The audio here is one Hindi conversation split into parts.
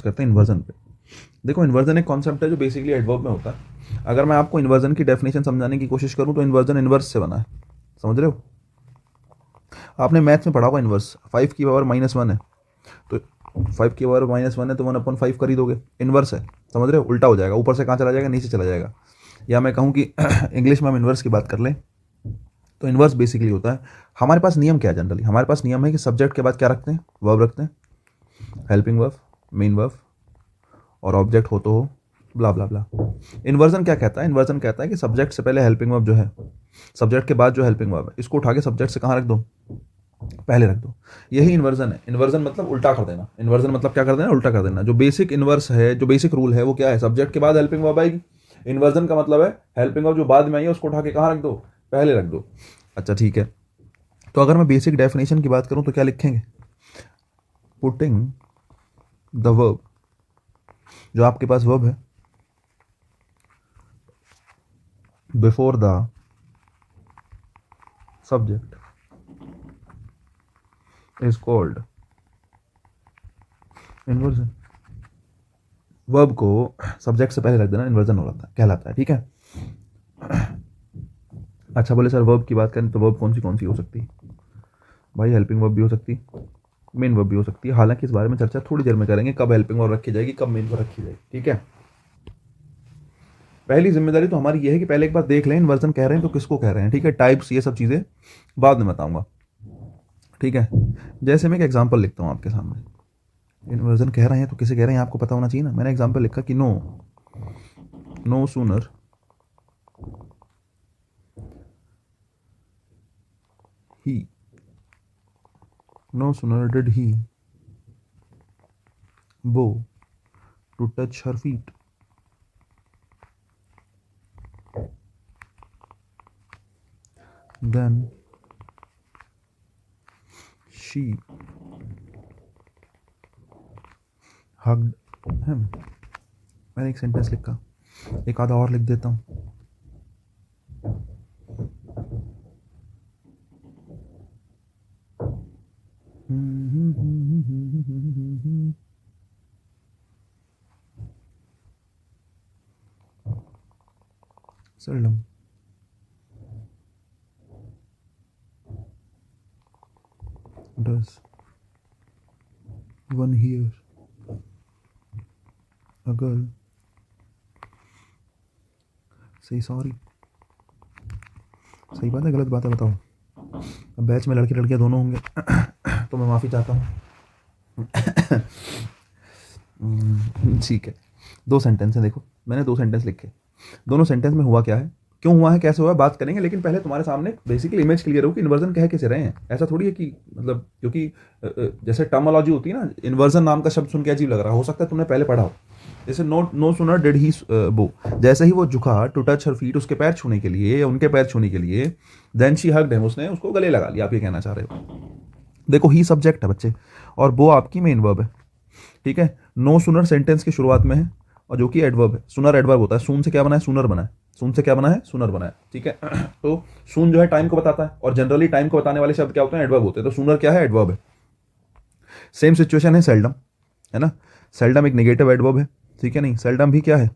करते हैं इन्वर्जन पे। देखो इन्वर्जन एक कॉन्सेप्ट है जो बेसिकली एडवर्ब में होता है। अगर मैं आपको इन्वर्जन की डेफिनेशन समझाने की कोशिश करूं तो इन्वर्जन इन्वर्स से बना है, समझ रहे हो? आपने मैथ्स में पढ़ा होगा इन्वर्स, 5 की पावर -1 है तो 5 की पावर -1 है तो 1/5 कर ही दोगे, इन्वर्स है, समझ रहे हो? उल्टा हो जाएगा, ऊपर से कहाँ चला जाएगा, नीचे चला जाएगा। या मैं कहूँ कि इंग्लिश में हम इन्वर्स की बात कर लें तो इन्वर्स बेसिकली होता है, हमारे पास नियम क्या है जनरली, हमारे पास नियम है कि सब्जेक्ट के बाद क्या रखते हैं, वर्ब रखते हैं, हेल्पिंग वर्ब, मेन वर्ब और ऑब्जेक्ट हो तो हो, ब्ला ब्ला ब्ला। इन्वर्जन क्या कहता है, इन्वर्जन कहता है कि सब्जेक्ट से पहले हेल्पिंग वर्ब जो है, सब्जेक्ट के बाद जो हेल्पिंग वर्ब है, इसको उठा के सब्जेक्ट से कहाँ रख दो, पहले रख दो। यही इन्वर्जन है। इन्वर्जन मतलब उल्टा कर देना, इन्वर्जन मतलब क्या कर देना, उल्टा कर देना। जो बेसिक इन्वर्स है, जो बेसिक रूल है वो क्या है, सब्जेक्ट के बाद हेल्पिंग वर्ब आएगी। इन्वर्जन का मतलब है हेल्पिंग वर्ब जो बाद में आई है उसको उठा के कहाँ रख दो, पहले रख दो। अच्छा ठीक है, तो अगर मैं बेसिक डेफिनेशन की बात करूं तो क्या लिखेंगे, पुटिंग द वर्ब, जो आपके पास वर्ब है, before the subject is called inversion. Verb को सब्जेक्ट से पहले रख देना इन्वर्जन हो रहा कहलाता है, ठीक है। अच्छा बोले सर वर्ब की बात करें तो वर्ब कौन सी हो सकती है? भाई हेल्पिंग वर्ब भी हो सकती है, मेन वर्ब भी हो सकती है। हालांकि इस बारे में चर्चा थोड़ी देर में करेंगे, कब हेल्पिंग वर्ब रखी जाएगी, कब मेन वर्ब रखी जाएगी, ठीक है। पहली जिम्मेदारी तो हमारी ये है कि पहले एक बार देख लें इन्वर्जन कह रहे हैं तो किसको कह रहे हैं, ठीक है। टाइप्स ये सब चीज़ें बाद में बताऊंगा, ठीक है। जैसे मैं एक एग्जांपल लिखता हूँ आपके सामने, इन्वर्जन कह रहे हैं तो किसे कह रहे हैं आपको पता होना चाहिए ना। मैंने एग्जांपल लिखा कि नो सूनर ही no sooner did he bow to touch her feet then she hugged him। मैंने एक सेंटेंस लिखा, एक आधा और लिख देता हूँ। seldom does one hear a girl say sorry। सही बात है गलत बात है बताओ? अब बैच में लड़के लड़कियां दोनों होंगे तो मैं माफ़ी चाहता हूँ। ठीक है, दो सेंटेंस है, देखो मैंने दो सेंटेंस लिखे, दोनों सेंटेंस में हुआ क्या है, क्यों हुआ है, कैसे हुआ है, बात करेंगे। लेकिन पहले तुम्हारे सामने बेसिकली इमेज क्लियर हो कि इन्वर्जन कह कैसे रहे हैं। ऐसा थोड़ी है कि मतलब, क्योंकि जैसे टर्मोलॉजी होती है ना, इन्वर्जन नाम का शब्द सुन के अजीब लग रहा हो सकता है तुमने पहले पढ़ा हो। जैसे नो सूनर डिड ही बो, जैसे ही वो झुका टू टच हर फीट, उसके पैर छूने के लिए या उनके पैर छूने के लिए, देन शी हग्ड हिम, उसने उसको गले लगा लिया, आप ये कहना चाह रहे हो। देखो ही सब्जेक्ट है बच्चे और वो आपकी मेन वर्ब है, ठीक है। नो सुनर सेंटेंस की शुरुआत में है और जो कि एडवर्ब है, सुनर एडवर्ब होता है, सून से क्या बना है, सुनर बना है, सून से क्या बना है, सुनर बना है, ठीक है। तो सून जो है टाइम को बताता है और जनरली टाइम को बताने वाले शब्द क्या होते हैं, एडवर्ब होते हैं, तो सुनर क्या है, एडवर्ब है। सेम सिचुएशन है सेल्डम, है ना। सेल्डम एक नेगेटिव एडवर्ब है, ठीक है। नहीं, सेल्डम भी क्या है,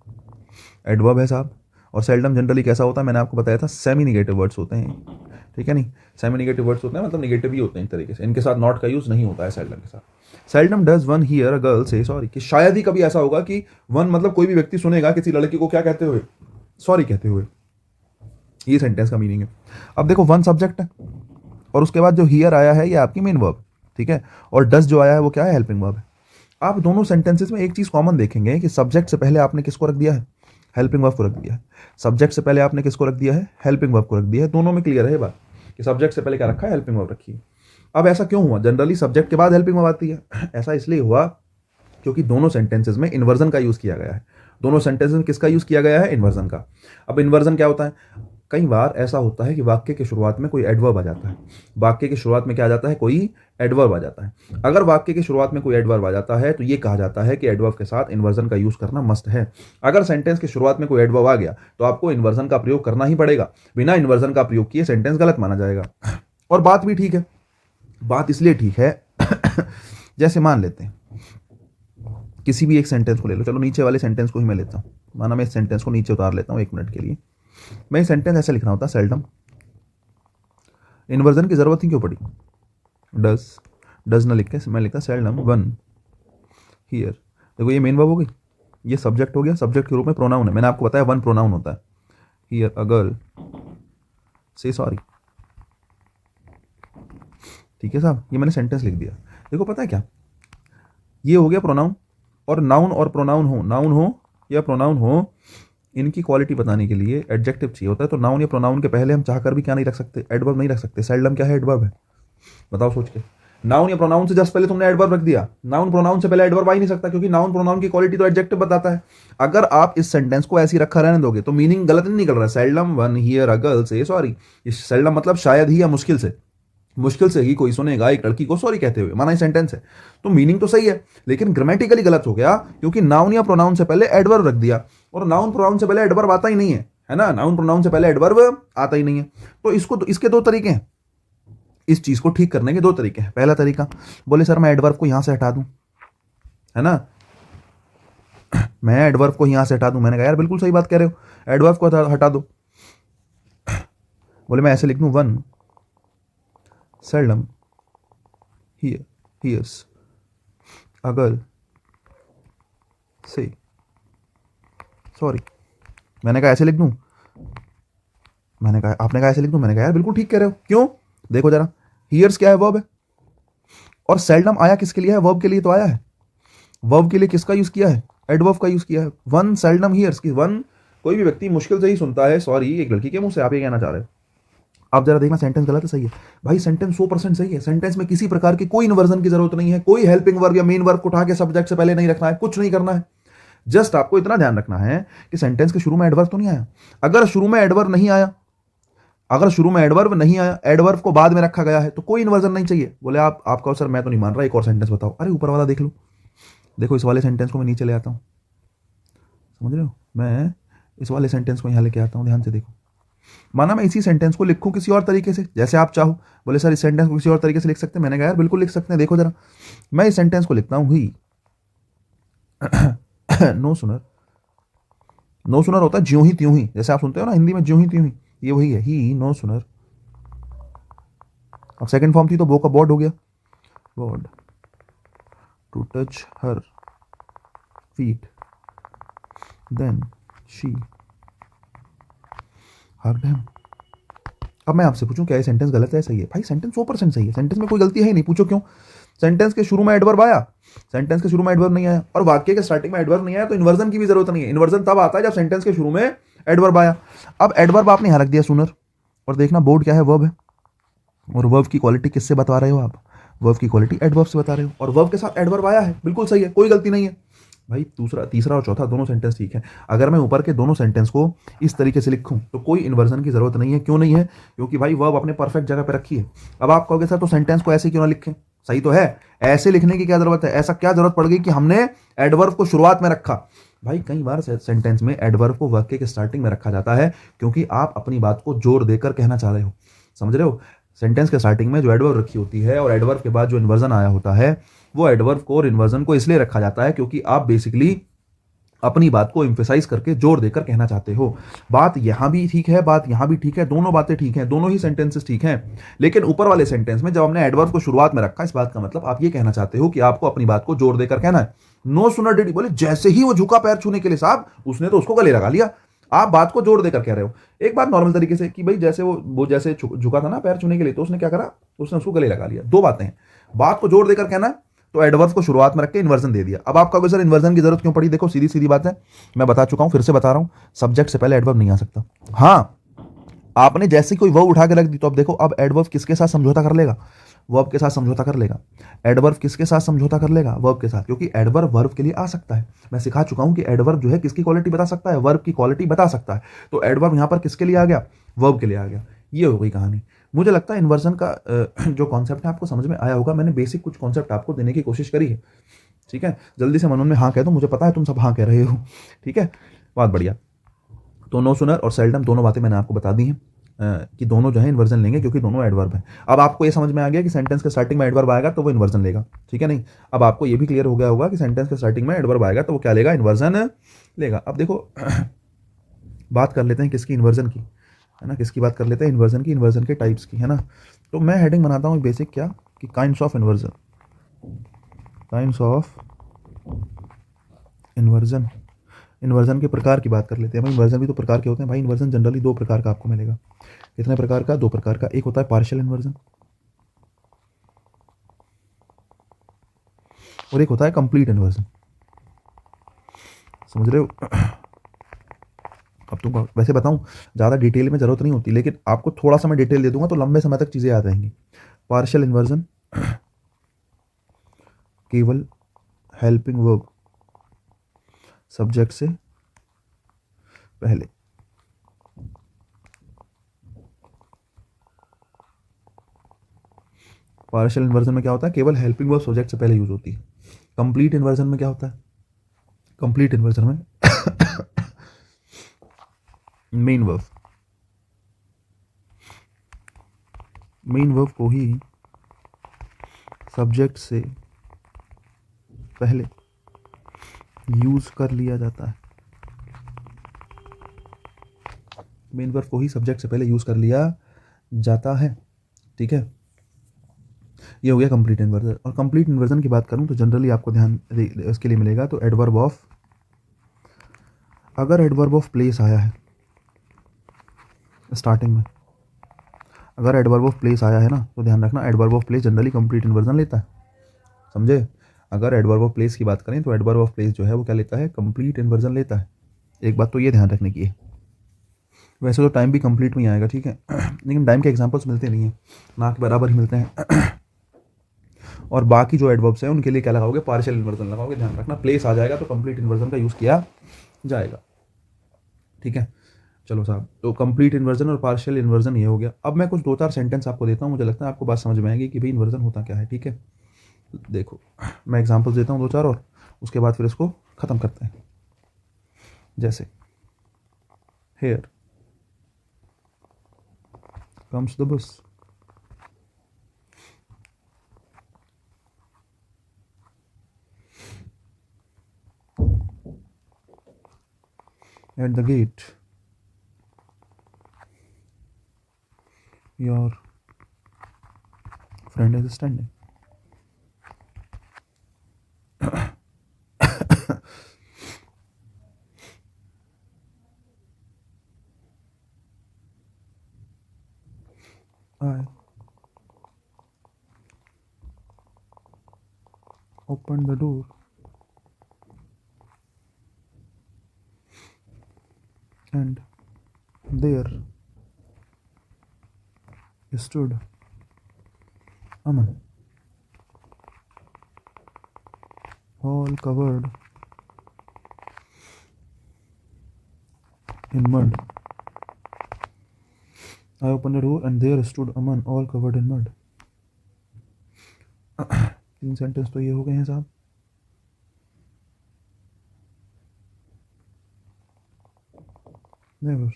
एडवर्ब है साहब। और सेल्डम जनरली कैसा होता है, मैंने आपको बताया था, सेमी नेगेटिव वर्ड्स होते हैं, ठीक है। नहीं, सेमी नेगेटिव वर्ड्स होते हैं मतलब नेगेटिव ही होते हैं एक तरीके से, इनके साथ नॉट का यूज नहीं होता है सेल्डम के साथ। Seldom does one here a girl say sorry, कि शायद ही कभी ऐसा होगा कि वन मतलब कोई भी व्यक्ति सुनेगा किसी लड़की को क्या कहते हुए, सॉरी कहते हुए। ये सेंटेंस का मीनिंग है। अब देखो वन सब्जेक्ट है और उसके बाद जो हियर आया है ये आपकी मेन वर्ब, ठीक है। और डज जो आया है वो क्या है, हेल्पिंग वर्ब है। आप दोनों सेंटेंसेस में एक चीज कॉमन देखेंगे कि सब्जेक्ट से पहले आपने किसको रख दिया है, हेल्पिंग वर्ब को रख दिया है। सब्जेक्ट से पहले आपने किसको रख दिया है, हेल्पिंग वर्ब को रख दिया है। दोनों में क्लियर है बात कि सब्जेक्ट से पहले क्या रखा है, हेल्पिंग वर्ब रखी है। अब ऐसा क्यों हुआ, जनरली सब्जेक्ट के बाद हेल्पिंग वर्ब आती है। ऐसा इसलिए हुआ क्योंकि दोनों सेंटेंसेस में इन्वर्जन का यूज किया गया है। दोनों सेंटेंसेस में किसका यूज किया गया है, इन्वर्जन का। अब इन्वर्जन क्या होता है, कई बार ऐसा होता है कि वाक्य की शुरुआत में कोई एडवर्ब आ जाता है। वाक्य की शुरुआत में क्या आ जाता है, कोई एडवर्ब आ जाता है। अगर वाक्य की शुरुआत में कोई एडवर्ब आ जाता है तो ये कहा जाता है कि एडवर्ब के साथ इन्वर्जन का यूज करना मस्ट है। अगर सेंटेंस की शुरुआत में कोई एडवर्ब आ गया तो आपको इन्वर्जन का प्रयोग करना ही पड़ेगा, बिना इन्वर्जन का प्रयोग किए सेंटेंस गलत माना जाएगा। और बात भी ठीक है, बात इसलिए ठीक है जैसे मान लेते हैं किसी भी एक सेंटेंस को ले लो, चलो नीचे वाले सेंटेंस को ही मैं लेता हूँ, माना मैं इस सेंटेंस को नीचे उतार लेता हूँ 1 मिनट के लिए। मैं ये सेंटेंस ऐसे लिखना होता, सेल्डम, इन्वर्जन की ज़रूरत ही क्यों पड़ी, डज ना लिख के मैं लिखता सेल्डम वन हियर। देखो ये मेन वर्ब हो गई, ये सब्जेक्ट हो गया, सब्जेक्ट के रूप में प्रोनाउन है, मैंने आपको बताया वन प्रोनाउन होता है। Here a girl say sorry, ठीक है साहब, ये मैंने सेंटेंस लिख दिया। देखो पता है क्या, ये हो गया प्रोनाउन, और नाउन और प्रोनाउन हो, नाउन हो या प्रोनाउन हो, इनकी क्वालिटी बताने के लिए एडजेक्टिव चाहिए होता है। तो नाउन या प्रोनाउन के पहले हम चाहकर भी क्या नहीं रख सकते, एडवर्ब नहीं रख सकते। सेल्डम क्या है, एडवर्ब है, बताओ सोच के। नाउन या प्रोनाउन से जस्ट पहले तुमने एडवर्ब रख दिया, नाउन प्रोनाउन से पहले एडवर्ब आ ही नहीं सकता, क्योंकि नाउन प्रोनाउन की क्वालिटी तो एडजेक्टिव बताता है। अगर आप इस सेंटेंस को ऐसे ही रखा रहने दोगे तो मीनिंग गलत नहीं निकल रहा है। Seldom one here a girl say sorry, seldom मतलब शायद ही या मुश्किल से ही कोई सुनेगा एक लड़की को सॉरी कहते हुए, माना ये सेंटेंस है, तो मीनिंग तो सही है, लेकिन ग्रामेटिकली गलत हो गया, क्योंकि नाउन या प्रोनाउन से पहले एडवर्ब रख दिया, और नाउन प्रोनाउन से पहले एडवर्ब आता ही नहीं है ना, नाउन प्रोनाउन से पहले एडवर्ब आता ही नहीं है। तो इसके 2 तरीके हैं, इस चीज को ठीक करने के 2 तरीके हैं। पहला तरीका, बोले सर मैं एडवर्ब को यहां से हटा दूं, है ना, मैं एडवर्ब को यहां से हटा दूं। मैंने कहा यार बिल्कुल सही बात कह रहे हो, एडवर्ब को हटा दो। बोले मैं ऐसे लिख दूं, one seldom hears a girl say sorry. मैंने कहा ऐसे लिख दूं, मैंने कहा, आपने कहा ऐसे लिख दूं, मैंने कहा यार बिल्कुल ठीक कह रहे हो। क्यों, देखो जरा, हियर्स क्या है, वर्ब है, और सेल्डम आया किसके लिए है, वर्ब के लिए तो आया है। वर्ब के लिए किसका यूज किया है, एडवर्ब का यूज किया है। वन सेल्डम हियर्स की, वन कोई भी व्यक्ति मुश्किल से ही सुनता है सॉरी एक लड़की के मुंह से, आप ये कहना चाह रहे हो। आप जरा देखना सेंटेंस गलत है सही है, भाई सेंटेंस 100% सही है। सेंटेंस में किसी प्रकार की कोई इन्वर्जन की जरूरत नहीं है, कोई हेल्पिंग वर्ब या मेन वर्ब को उठा के सब्जेक्ट से पहले नहीं रखना है, कुछ नहीं करना है। जस्ट आपको इतना ध्यान रखना है कि सेंटेंस के शुरू में एडवर्ब तो नहीं आया। अगर शुरू में एडवर्ब नहीं आया, एडवर्ब को बाद में रखा गया है, तो कोई इन्वर्जन नहीं चाहिए। बोले आप कहो सर मैं तो नहीं मान रहा, एक और सेंटेंस बताओ। अरे ऊपर वाला देख लो, देखो इस वाले सेंटेंस को मैं नीचे ले आता हूं, समझ रहे हो, मैं इस वाले सेंटेंस को यहां लेके आता हूं, ध्यान से देखो। माना मैं इसी सेंटेंस को लिखूं किसी और तरीके से, जैसे आप चाहो। बोले सर इस सेंटेंस को किसी और तरीके से लिख सकते हैं, मैंने कहा यार बिल्कुल लिख सकते हैं। देखो जरा, मैं इस सेंटेंस को लिखता हूं, हुई नो सुनर होता है ज्यों ही त्यों ही, जैसे आप सुनते हो ना हिंदी में ज्यों ही त्यों ही, ये वही है, ही नो सुनर। अब सेकंड फॉर्म थी तो वो का बॉड हो गया, bowed to touch her feet then she hugged him. अब मैं आपसे पूछूं क्या ये सेंटेंस गलत है, सही है? भाई सेंटेंस 100% सही है, सेंटेंस में कोई गलती है ही नहीं। पूछो क्यों? सेंटेंस के शुरू में एडवर्ब आया, सेंटेंस के शुरू में एडवर्ब नहीं आया, और वाक्य के स्टार्टिंग में एडवर्ब नहीं आया, तो इन्वर्जन की भी जरूरत नहीं है। इन्वर्जन तब आता है जब सेंटेंस के शुरू में एडवर्ब आया। अब एडवर्ब आपने यहां रख दिया सुनर, और देखना बोर्ड क्या है, वर्ब है, और वर्ब की क्वालिटी किससे बता रहे हो आप? वर्ब की क्वालिटी एडवर्ब से बता रहे हो, और वर्ब के साथ एडवर्ब आया है, बिल्कुल सही है, कोई गलती नहीं है। भाई दूसरा, तीसरा और चौथा दोनों सेंटेंस ठीक है। अगर मैं ऊपर के दोनों सेंटेंस को इस तरीके से लिखूं तो कोई इन्वर्जन की जरूरत नहीं है। क्यों नहीं है? क्योंकि भाई वर्ब अपने परफेक्ट जगह पे रखी है। अब आप कहोगे सर तो सेंटेंस को ऐसे क्यों ना लिखें? सही तो है, ऐसे लिखने की क्या जरूरत है? ऐसा क्या जरूरत पड़ गई कि हमने एडवर्ब को शुरुआत में रखा? भाई कई बार सेंटेंस में एडवर्ब को वाक्य के स्टार्टिंग में रखा जाता है, क्योंकि आप अपनी बात को जोर देकर कहना चाह रहे हो, समझ रहे हो? सेंटेंस के स्टार्टिंग में जो एडवर्ब रखी होती है और एडवर्ब के बाद जो इन्वर्जन आया होता है, वो एडवर्ब को और इन्वर्जन को इसलिए रखा जाता है क्योंकि आप बेसिकली अपनी बात को एम्फेसाइज करके जोर देकर कहना चाहते हो। बात यहां भी ठीक है, बात यहां भी ठीक है, दोनों बातें ठीक हैं, दोनों ही सेंटेंसेस ठीक हैं। लेकिन ऊपर वाले सेंटेंस में जब हमने एडवर्ब को शुरुआत में रखा, इस बात का मतलब आप ये कहना चाहते हो कि आपको अपनी बात को जोर देकर कहना है। नो सुनर डिड ही, बोले जैसे ही वो झुका पैर छूने के लिए, साहब उसने तो उसको गले लगा लिया। आप बात को जोर देकर कह रहे हो। एक बात नॉर्मल तरीके से कि भाई जैसे वो जैसे झुका था ना पैर छूने के लिए, तो उसने क्या करा? उसने उसको गले लगा लिया। दो बातें हैं, बात को जोर देकर कहना तो एडवर्ब को शुरुआत में रख के इन्वर्जन दे दिया। अब आप कहोगे सर इन्वर्जन की जरूरत क्यों पड़ी? देखो सीधी सीधी बात है, मैं बता चुका हूं, फिर से बता रहा हूं, सब्जेक्ट से पहले एडवर्ब नहीं आ सकता। हाँ, आपने जैसे कोई वर्ब उठा के रख दी, तो अब देखो अब एडवर्ब किसके साथ समझौता कर लेगा? वर्ब के साथ समझौता कर लेगा। एडवर्ब किसके साथ समझौता कर लेगा? वर्ब के साथ, क्योंकि एडवर्ब वर्ब के लिए आ सकता है। मैं सिखा चुका हूं कि एडवर्ब जो है किसकी क्वालिटी बता सकता है? वर्ब की क्वालिटी बता सकता है। तो एडवर्ब यहां पर किसके लिए आ गया? वर्ब के लिए आ गया। ये हो गई कहानी। मुझे लगता है इन्वर्जन का जो कॉन्सेप्ट है आपको समझ में आया होगा। मैंने बेसिक कुछ कॉन्सेप्ट आपको देने की कोशिश करी है, ठीक है? जल्दी से मनोन में हाँ कह दो, मुझे पता है तुम सब हाँ कह रहे हो, ठीक है? बहुत बढ़िया। तो नो सुनर और सेल्डम दोनों बातें मैंने आपको बता दी हैं। कि दोनों जो है इन्वर्जन लेंगे क्योंकि दोनों एडवर्ब हैं। अब आपको ये समझ में आ गया कि सेंटेंस के स्टार्टिंग में एडवर्ब आएगा तो वो इन्वर्जन लेगा, ठीक है नहीं। अब आपको ये भी क्लियर हो गया होगा कि सेंटेंस के स्टार्टिंग में एडवर्ब आएगा तो वो क्या लेगा, इन्वर्जन लेगा। अब देखो बात कर लेते हैं किसकी, इन्वर्जन की, है ना। किसकी बात कर लेते हैं, इन्वर्जन की, इन्वर्जन के टाइप्स की, है ना। तो मैं हेडिंग बनाता हूँ बेसिक क्या, कि kinds of inversion, kinds of inversion, inversion के प्रकार की बात कर लेते हैं भाई। इन्वर्जन भी तो प्रकार के होते हैं भाई। इन्वर्जन जनरली दो प्रकार का आपको मिलेगा। कितने प्रकार का, दो प्रकार का। एक होता है पार्शियल इन्वर्जन और एक होता है कंप्लीट इन्वर्जन, समझ रहे हो। अब तुमको वैसे बताऊं, ज़्यादा डिटेल में ज़रूरत नहीं होती, लेकिन आपको थोड़ा सा मैं डिटेल दे दूंगा तो लंबे समय तक चीज़ें याद रहेंगी। पार्शियल इन्वर्जन केवल हेल्पिंग वर्ब सब्जेक्ट से पहले, पार्शियल इन्वर्जन में क्या होता है, केवल हेल्पिंग वर्ब सब्जेक्ट से पहले यूज होती है। कंप्लीट इन्वर्जन में क्या होता है, कंप्लीट इन्वर्जन में मेन वर्ब, मेन वर्ब को ही सब्जेक्ट से पहले यूज कर लिया जाता है। मेन वर्ब को ही सब्जेक्ट से पहले यूज कर लिया जाता है, ठीक है। ये हो गया कंप्लीट इन्वर्जन। और कंप्लीट इन्वर्जन की बात करूं तो जनरली आपको ध्यान इसके लिए मिलेगा तो एडवर्ब ऑफ, अगर एडवर्ब ऑफ प्लेस आया है स्टार्टिंग में, अगर एडवर्ब ऑफ प्लेस आया है ना, तो ध्यान रखना adverb of place generally complete inversion लेता है, समझे। अगर एडवर्ब ऑफ प्लेस की बात करें तो एडवर्ब ऑफ प्लेस जो है वो क्या लेता है, कंप्लीट इन्वर्जन लेता है। एक बात तो ये ध्यान रखने की है। वैसे तो टाइम भी कंप्लीट में ही आएगा, ठीक है लेकिन टाइम के एग्जांपल्स मिलते नहीं हैं, ना के बराबर ही मिलते हैं। और बाकी जो एडवर्ब्स हैं उनके लिए क्या लगाओगे, पार्शियल इन्वर्जन लगाओगे। ध्यान रखना प्लेस आ जाएगा तो कंप्लीट इन्वर्जन का यूज़ किया जाएगा, ठीक है। चलो साहब, तो कंप्लीट इन्वर्जन और पार्शियल इन्वर्जन ये हो गया। अब मैं कुछ दो चार सेंटेंस आपको देता हूँ, मुझे लगता है आपको बात समझ में आएगी कि भाई इन्वर्जन होता क्या है, ठीक है। देखो मैं एग्जांपल्स देता हूँ दो चार और उसके बाद फिर इसको ख़त्म करते हैं। जैसे here comes the bus, at the gate your friend is standing. I opened the door and there stood Aman, all covered in mud. I opened the door and there stood Aman, all covered in mud. 3 sentence तो ये हो गए हैं साहब। Never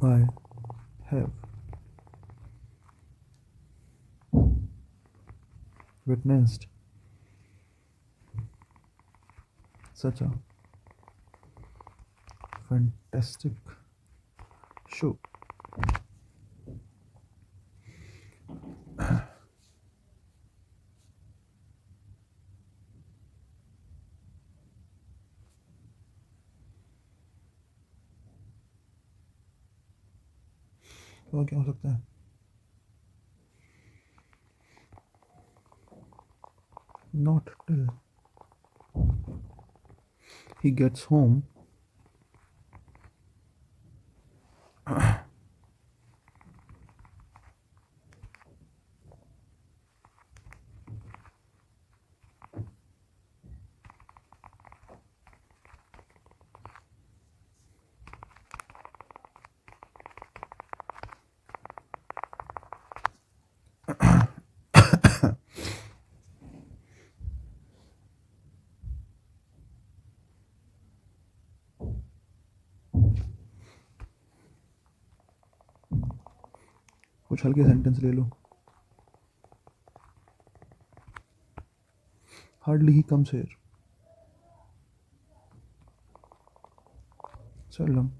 I have witnessed such a fantastic show. तो क्या हो सकता है, not till he gets home कुछ हल्के सेंटेंस ले लो. Hardly he comes here. Seldom.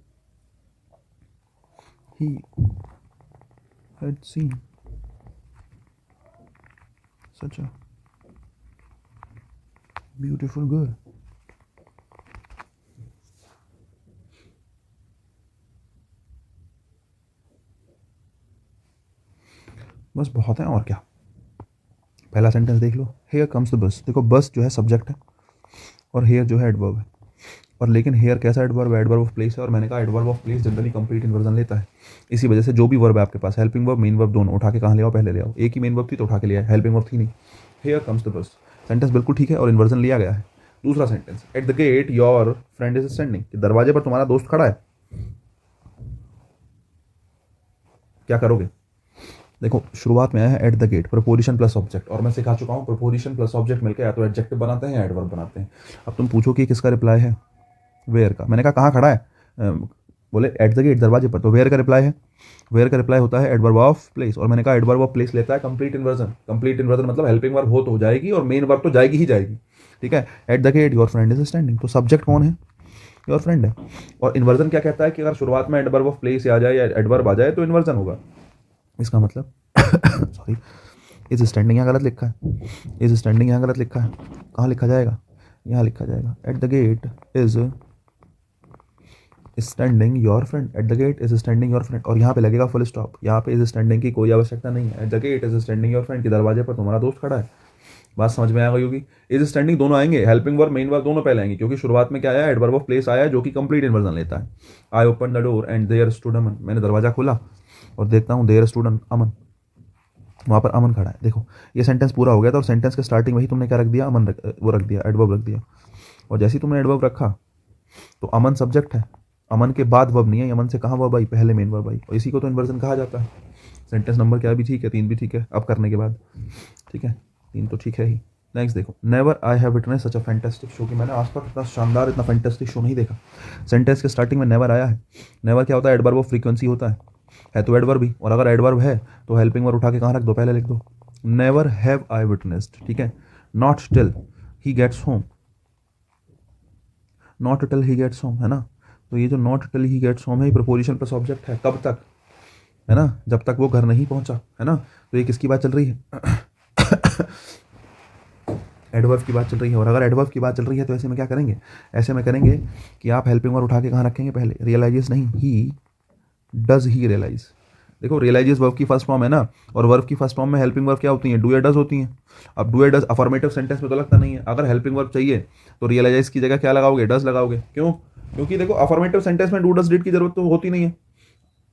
He had seen such a beautiful girl. बस बहुत है और क्या. पहला सेंटेंस देख लो. Here comes the bus. देखो बस जो है सब्जेक्ट है और हेयर जो है एडवर्ब है. और लेकिन हेयर कैसा एडवर्ब है? एडवर्ब ऑफ प्लेस है. और मैंने कहा adverb of place generally complete inversion लेता है. इसी वजह से जो भी वर्ब है आपके पास, हेल्पिंग वर्ब मेन वर्ब दोनों उठा के कहाँ ले आओ? पहले ले आओ. एक ही मेन वर्ब थी तो उठा के लिया है, हेल्पिंग वर्ब थी नहीं. Here comes the bus. Sentence बिल्कुल ठीक है और इन्वर्जन लिया गया है. दूसरा sentence, eight the get your friend is standing. दरवाजे पर तुम्हारा दोस्त खड़ा है. क्या करोगे? देखो शुरुआत में आया है at the gate, preposition plus object. और मैं सिखा चुका हूँ प्रपोजिशन प्लस ऑब्जेक्ट मिलकर या तो एडजेक्टिव बनाते हैं या एडवर्ब बनाते हैं. अब तुम पूछो कि किसका रिप्लाई है? वेयर का. मैंने कहा कहाँ खड़ा है? बोले एट द गेट, दरवाजे पर. तो वेयर का रिप्लाई है. वेयर का रिप्लाई होता है एडवर्ब ऑफ प्लेस. और मैंने कहा एडवर्ब ऑफ प्लेस लेता है कंप्लीट इन्वर्जन. कंप्लीट इन्वर्जन मतलब हेल्पिंग वर्ब हो तो जाएगी और मेन वर्ब तो जाएगी ही जाएगी. ठीक है. At the get your friend is standing. तो सब्जेक्ट कौन है? योर फ्रेंड है. और इन्वर्जन क्या कहता है कि अगर शुरुआत में एडवर्ब ऑफ प्लेस आ जाए या एडवर्ब आ जाए तो इन्वर्जन होगा. इसका मतलब सॉरी, इज स्टैंडिंग यहाँ गलत लिखा है. इज स्टैंडिंग यहाँ गलत लिखा है. कहाँ लिखा जाएगा? यहाँ लिखा जाएगा at the gate is standing your friend. At the gate is standing your friend. और यहाँ पे लगेगा फुल स्टॉप. यहाँ पे इज स्टैंडिंग की कोई आवश्यकता नहीं है. At the gate is standing your friend, के दरवाजे पर तुम्हारा दोस्त खड़ा है. बात समझ में आ गई होगी. इज स्टैंडिंग दोनों आएंगे, हेल्पिंग वर्ब मेन वर्ब दोनों पहले आएंगे, क्योंकि शुरुआत में क्या आया? एडवर्ब ऑफ प्लेस आया जो कि कंप्लीट इन्वर्जन लेता है. I open the door and there stood Aman. मैंने दरवाजा खोला और देखता हूँ देयर स्टूड अमन. वहाँ पर अमन खड़ा है. देखो ये सेंटेंस पूरा हो गया था. और सेंटेंस के स्टार्टिंग वही तुमने क्या रख दिया? अमन वो रख दिया, एडवर्ब रख दिया. और जैसे ही तुमने एडवर्ब रखा तो अमन सब्जेक्ट है. अमन के बाद वर्ब नहीं है. अमन से कहाँ वर्ब आई? पहले मेन वर्ब आई. और इसी को तो इन्वर्जन कहा जाता है. सेंटेंस नंबर क्या भी ठीक है? 3 भी ठीक है अब करने के बाद. ठीक है 3 तो ठीक है ही. नेक्स्ट देखो, never I have witness such a fantastic show. कि मैंने आज तक इतना शानदार इतना फैंटास्टिक शो नहीं देखा. सेंटेंस के स्टार्टिंग में नेवर आया है. नेवर क्या होता है? एडवर्ब ऑफ फ्रीक्वेंसी होता है तो एडवर्ब भी. और अगर एडवर्ब है तो हेल्पिंग वर्ब उठा के कहाँ रख दो? पहले लिख दो. Never have I witnessed. ठीक है. Not till he gets home. Not till he gets home है ना. तो ये जो not till he gets home है प्रपोजिशन प्लस ऑब्जेक्ट है. कब तक? है ना, जब तक वो घर नहीं पहुंचा. है ना. तो ये किसकी बात चल रही है? एडवर्ब की बात चल रही है. और अगर एडवर्ब की बात चल रही है तो ऐसे में क्या करेंगे? ऐसे में करेंगे कि आप हेल्पिंग वर्ब उठा के कहाँ रखेंगे? पहले. रियलाइजेस नहीं, ही डज ही रियलाइज. देखो रियलाइजेस वर्ब की फर्स्ट फॉर्म है ना. और वर्ब की फर्स्ट फॉर्म में हेल्पिंग वर्ब क्या होती है? डू या डज होती हैं. अब डू या डज अफर्मेटिव सेंटेंस में तो लगता नहीं है. अगर हेल्पिंग वर्ब चाहिए तो रियलाइज की जगह क्या लगाओगे? डज लगाओगे. क्यों? क्योंकि देखो अफर्मेटिव सेंटेंस में डू डज डिड की जरूरत तो होती नहीं है.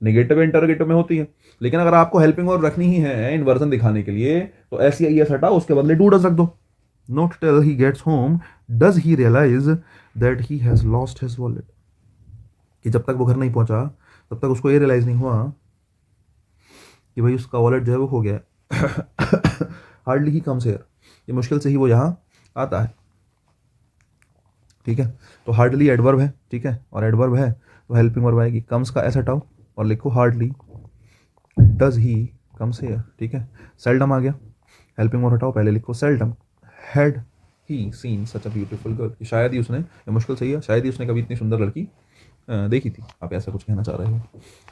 नेगेटिव इंटरोगेटिव में होती है. लेकिन अगर आपको हेल्पिंग वर्ब रखनी ही है इन्वर्जन दिखाने के लिए तो एस या ईएस हटाओ, उसके बदले डू डज रख दो. Not till he gets home does he realise that he has lost his wallet. कि जब तक वो घर नहीं पहुंचा तब तक उसको ये रियलाइज नहीं हुआ कि भाई उसका वॉलेट जो है वो खो गया. Hardly he comes here. ये मुश्किल से ही वो यहाँ आता है. ठीक है. तो हार्डली एडवर्ब है. ठीक है. और एडवर्ब है तो हेल्पिंग वर्ब आएगी. कम्स का एस हटाओ और लिखो hardly. Does he comes here. ठीक है. सेल्डम आ गया. हेल्पिंग वर्ब हटाओ, पहले लिखो seldom. Had he scene such a beautiful girl. शायद ही उसने, ये मुश्किल सही है, शायद ही उसने कभी इतनी सुंदर लड़की देखी थी. आप ऐसा कुछ कहना चाह रहे हो.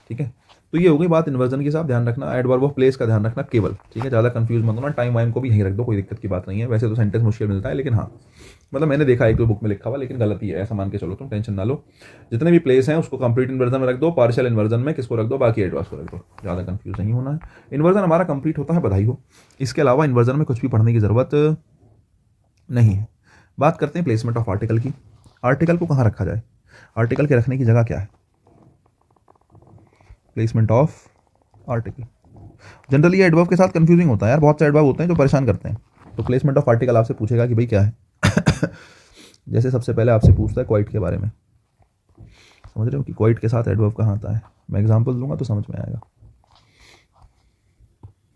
ठीक है. तो ये हो गई बात इन्वर्जन की. साथ ध्यान रखना एडवर्ब ऑफ प्लेस का ध्यान रखना केवल. ठीक है. ज़्यादा कंफ्यूज मत होना. टाइम वाइम को भी यहीं रख दो, कोई दिक्कत की बात नहीं है. वैसे तो सेंटेंस मुश्किल मिलता है लेकिन हाँ मतलब मैंने देखा एक दो बुक में लिखा हुआ, लेकिन गलती है ऐसा मान के चलो, तुम टेंशन ना लो. जितने भी प्लेस हैं उसको कंप्लीट इन्वर्जन में रख दो. पार्शियल इन्वर्जन में किसको रख दो? बाकी एडवर्ब्स को रख दो. ज़्यादा कंफ्यूज नहीं होना है. इन्वर्जन हमारा कंप्लीट होता है, बधाई हो. इसके अलावा इन्वर्जन में कुछ भी पढ़ने की ज़रूरत नहीं है. बात करते हैं प्लेसमेंट ऑफ आर्टिकल की. आर्टिकल को कहाँ रखा जाए? आर्टिकल के रखने की जगह क्या है? Placement of article. Generally adverb के साथ कंफ्यूजिंग होता है यार. बहुत से एडवर्ब होते हैं जो परेशान करते हैं. तो प्लेसमेंट ऑफ आर्टिकल आपसे पूछेगा कि भाई क्या है. जैसे सबसे पहले आपसे पूछता है क्वाइट के बारे में. समझ रहे हो कि क्वाइट के साथ एडवर्ब कहाँ आता है? मैं एग्जांपल दूंगा तो समझ में आएगा.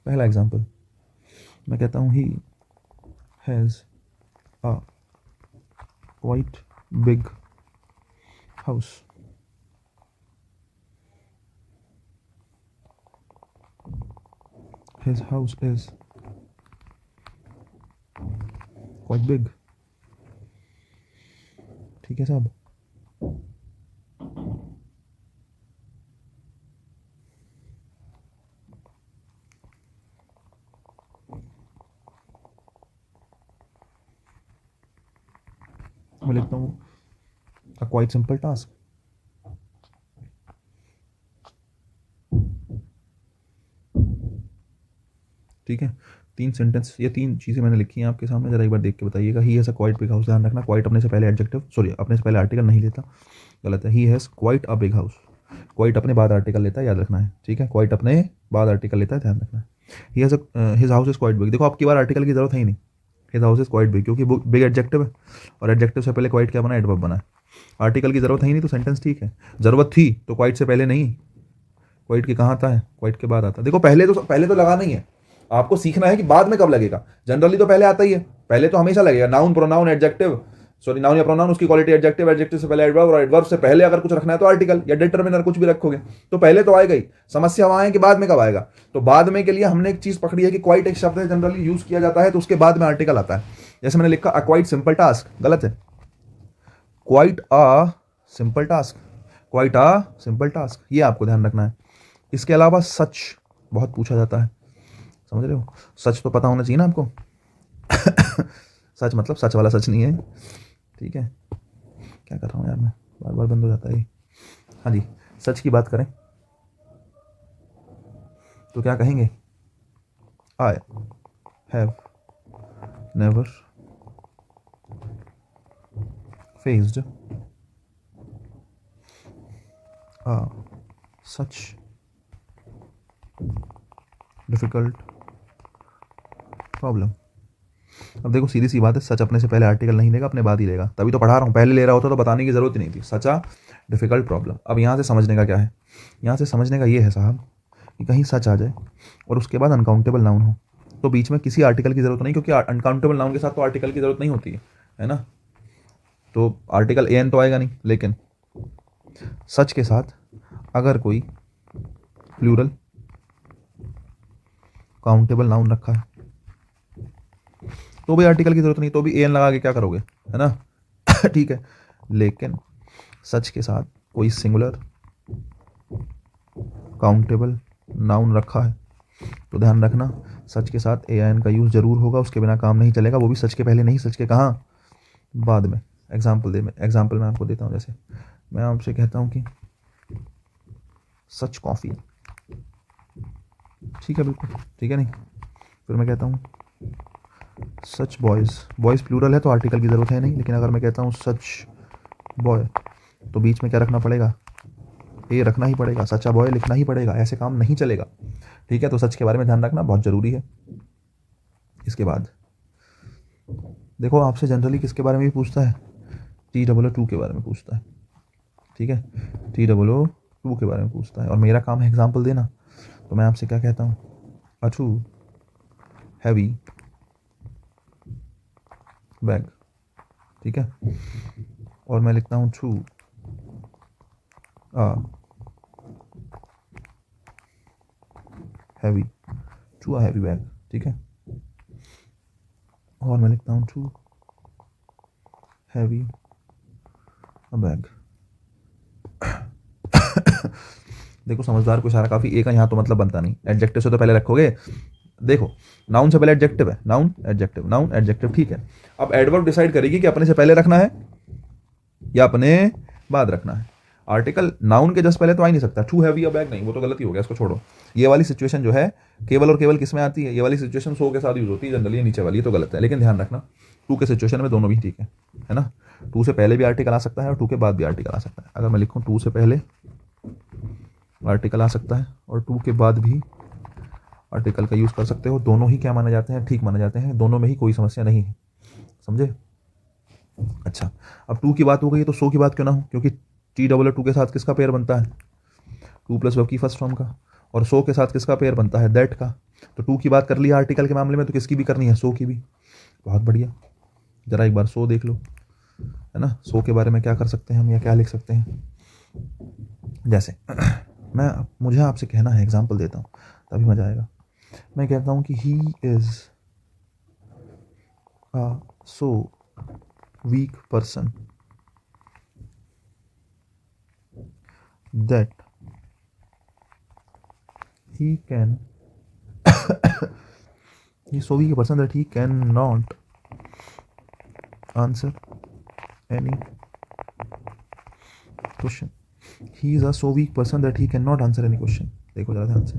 पहला एग्जांपल मैं कहता हूँ he has a quite big house. His house is quite big. ठीक है साहब। मैं लिखता हूँ a quite simple task. ठीक है, 3 सेंटेंस, ये 3 चीज़ें मैंने लिखी हैं आपके सामने, ज़रा एक बार देख के बताइएगा। He has a quite big house, ध्यान रखना क्वाइट अपने से पहले एडजेक्टिव, सॉरी अपने से पहले आर्टिकल नहीं लेता, गलत है। He has quite a big house, quite अपने बाद आर्टिकल लेता है, याद रखना है। ठीक है, क्वाइट अपने बाद आर्टिकल लेता है, ध्यान रखना है। He has his house is quite big, देखो आपकी बार आर्टिकल की जरूरत है ही नहीं, his house is quite big, क्योंकि बिग एडजेक्टिव है और एडजेक्टिव से पहले क्वाइट क्या बना, एडवर्ब बना है। आर्टिकल की जरूरत है ही नहीं तो सेंटेंस ठीक है, जरूरत थी तो क्वाइट से पहले नहीं, क्वाइट के कहाँ आता है, क्वाइट के बाद आता है। देखो पहले तो लगाना ही है, आपको सीखना है कि बाद में कब लगेगा। जनरली तो पहले आता ही है, पहले तो हमेशा लगेगा। Noun, pronoun, adjective, sorry noun या प्रोनाउन, उसकी क्वालिटी एडजेक्टिव, एडजेक्टिव से पहले एडवर्ब, और एडवर्ब से पहले अगर कुछ रखना है तो आर्टिकल या डिटरमिनर, कुछ भी रखोगे तो पहले तो आएगा ही। समस्या वहां है कि बाद में कब आएगा। तो बाद में के लिए हमने एक चीज पकड़ी है कि क्वाइट एक शब्द है, जनरली यूज किया जाता है, तो उसके बाद में आर्टिकल आता है। जैसे मैंने लिखा अ क्वाइट सिंपल टास्क, गलत है, quite a simple task, quite a simple task, ये आपको ध्यान रखना है। इसके अलावा सच बहुत पूछा जाता है, समझ रहे हो, सच तो पता होना चाहिए ना आपको। सच मतलब सच वाला सच नहीं है, ठीक है। क्या कर रहा हूँ यार मैं, बार बार बंद हो जाता है। हाँ जी, सच की बात करें तो क्या कहेंगे, I have never faced such difficult problem. अब देखो सीधी सी बात है, सच अपने से पहले आर्टिकल नहीं लेगा, अपने बाद ही लेगा, तभी तो पढ़ा रहा हूँ। पहले ले रहा होता तो बताने की जरूरत ही नहीं थी। सच अ डिफिकल्ट प्रॉब्लम। अब यहाँ से समझने का क्या है, यहाँ से समझने का ये है साहब कि कहीं सच आ जाए और उसके बाद अनकाउंटेबल नाउन हो तो बीच में किसी आर्टिकल की जरूरत नहीं, क्योंकि अनकाउंटेबल नाउन के साथ तो आर्टिकल की जरूरत नहीं होती है ना, तो आर्टिकल एन तो आएगा नहीं। लेकिन सच के साथ अगर कोई प्लूरल काउंटेबल नाउन रखा है तो भी आर्टिकल की जरूरत नहीं, तो भी एन लगा के क्या करोगे, है ना। ठीक है, लेकिन सच के साथ कोई सिंगुलर काउंटेबल नाउन रखा है तो ध्यान रखना सच के साथ ए एन का यूज़ जरूर होगा, उसके बिना काम नहीं चलेगा। वो भी सच के पहले नहीं, सच के कहाँ, बाद में। एग्जाम्पल मैं आपको देता हूँ। जैसे मैं आपसे कहता हूँ कि सच कॉफ़ी, ठीक है, बिल्कुल ठीक है नहीं। फिर मैं कहता हूँ सच बॉयज़, बॉयज़ प्लूरल है तो आर्टिकल की ज़रूरत है नहीं। लेकिन अगर मैं कहता हूँ सच बॉय तो बीच में क्या रखना पड़ेगा, ए रखना ही पड़ेगा, सच्चा बॉय लिखना ही पड़ेगा, ऐसे काम नहीं चलेगा। ठीक है, तो सच के बारे में ध्यान रखना बहुत ज़रूरी है। इसके बाद देखो आपसे जनरली किसके बारे में भी पूछता है, TOO के बारे में पूछता है, ठीक है, TOO के बारे में पूछता है, और मेरा काम है एग्जाम्पल देना। तो मैं आपसे क्या कहता हूँ, अ टू हैवी बैग, ठीक है, और मैं लिखता हूँ टू हैवी बैग, ठीक है, और मैं लिखता हूँ टू हैवी अ बैग। देखो समझदार को इशारा काफ़ी, एक यहाँ तो मतलब बनता नहीं, एडजेक्टिव से तो पहले रखोगे। देखो नाउन से पहले एडजेक्टिव है, नाउन एडजेक्टिव, ठीक है। अब एडवर्ब डिसाइड करेगी कि अपने से पहले रखना है या अपने बाद रखना है। आर्टिकल नाउन के जस्ट पहले तो आ ही नहीं सकता। टू हैवी अ बैग नहीं, वो तो गलती हो गया, इसको छोड़ो। ये वाली सिचुएशन जो है केवल और केवल किस में आती है, ये वाली सिचुएशन सो के साथ यूज होती है जनरली, नीचे वाली तो गलत है। लेकिन ध्यान रखना टू के सिचुएशन में दोनों भी ठीक है ना। टू से पहले भी आर्टिकल आ सकता है और टू के बाद भी आर्टिकल आ सकता है। अगर मैं लिखूँ टू से पहले आर्टिकल आ सकता है और टू के बाद भी आर्टिकल का यूज़ कर सकते हो, दोनों ही क्या माने जाते हैं, ठीक माने जाते हैं, दोनों में ही कोई समस्या नहीं है, समझे। अच्छा, अब टू की बात हो गई तो सो की बात क्यों ना हो, क्योंकि TOO के साथ किसका पेयर बनता है, टू प्लस वर्ब की फर्स्ट फॉर्म का, और सो के साथ किसका पेयर बनता है, दैट का। तो टू की बात कर लिया आर्टिकल के मामले में, तो किसकी भी करनी है, सो की भी। बहुत बढ़िया, ज़रा एक बार सो देख लो, है ना। सो के बारे में क्या कर सकते हैं हम, या क्या लिख सकते हैं। जैसे मुझे आपसे कहना है, एग्जाम्पल देता हूँ तभी मज़ा आएगा। मैं कहता हूँ कि he is a so weak person that he can he's so weak a person that he cannot answer any question. He is a so weak person that he cannot answer any question. देखो ज़रा ध्यान से।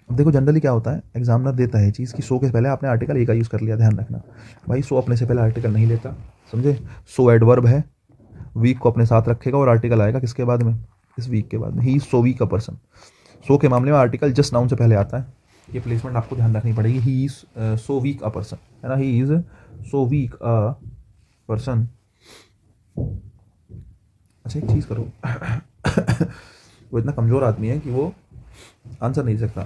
अब देखो जनरली क्या होता है, एग्जामिनर देता है चीज़ कि सो के पहले आपने आर्टिकल ए का यूज़ कर लिया, ध्यान रखना भाई, सो अपने से पहले आर्टिकल नहीं लेता, समझे। सो एडवर्ब है, वीक को अपने साथ रखेगा और आर्टिकल आएगा किसके बाद में, इस वीक के बाद में। He is so weak a person, so के मामले में आर्टिकल जस्ट नाउन से पहले आता है, ये प्लेसमेंट आपको ध्यान रखनी पड़ेगी। ही is so weak a person, है ना, ही is so weak a person. अच्छा एक चीज़ करो वो इतना कमज़ोर आदमी है कि वो आंसर नहीं दे सकता।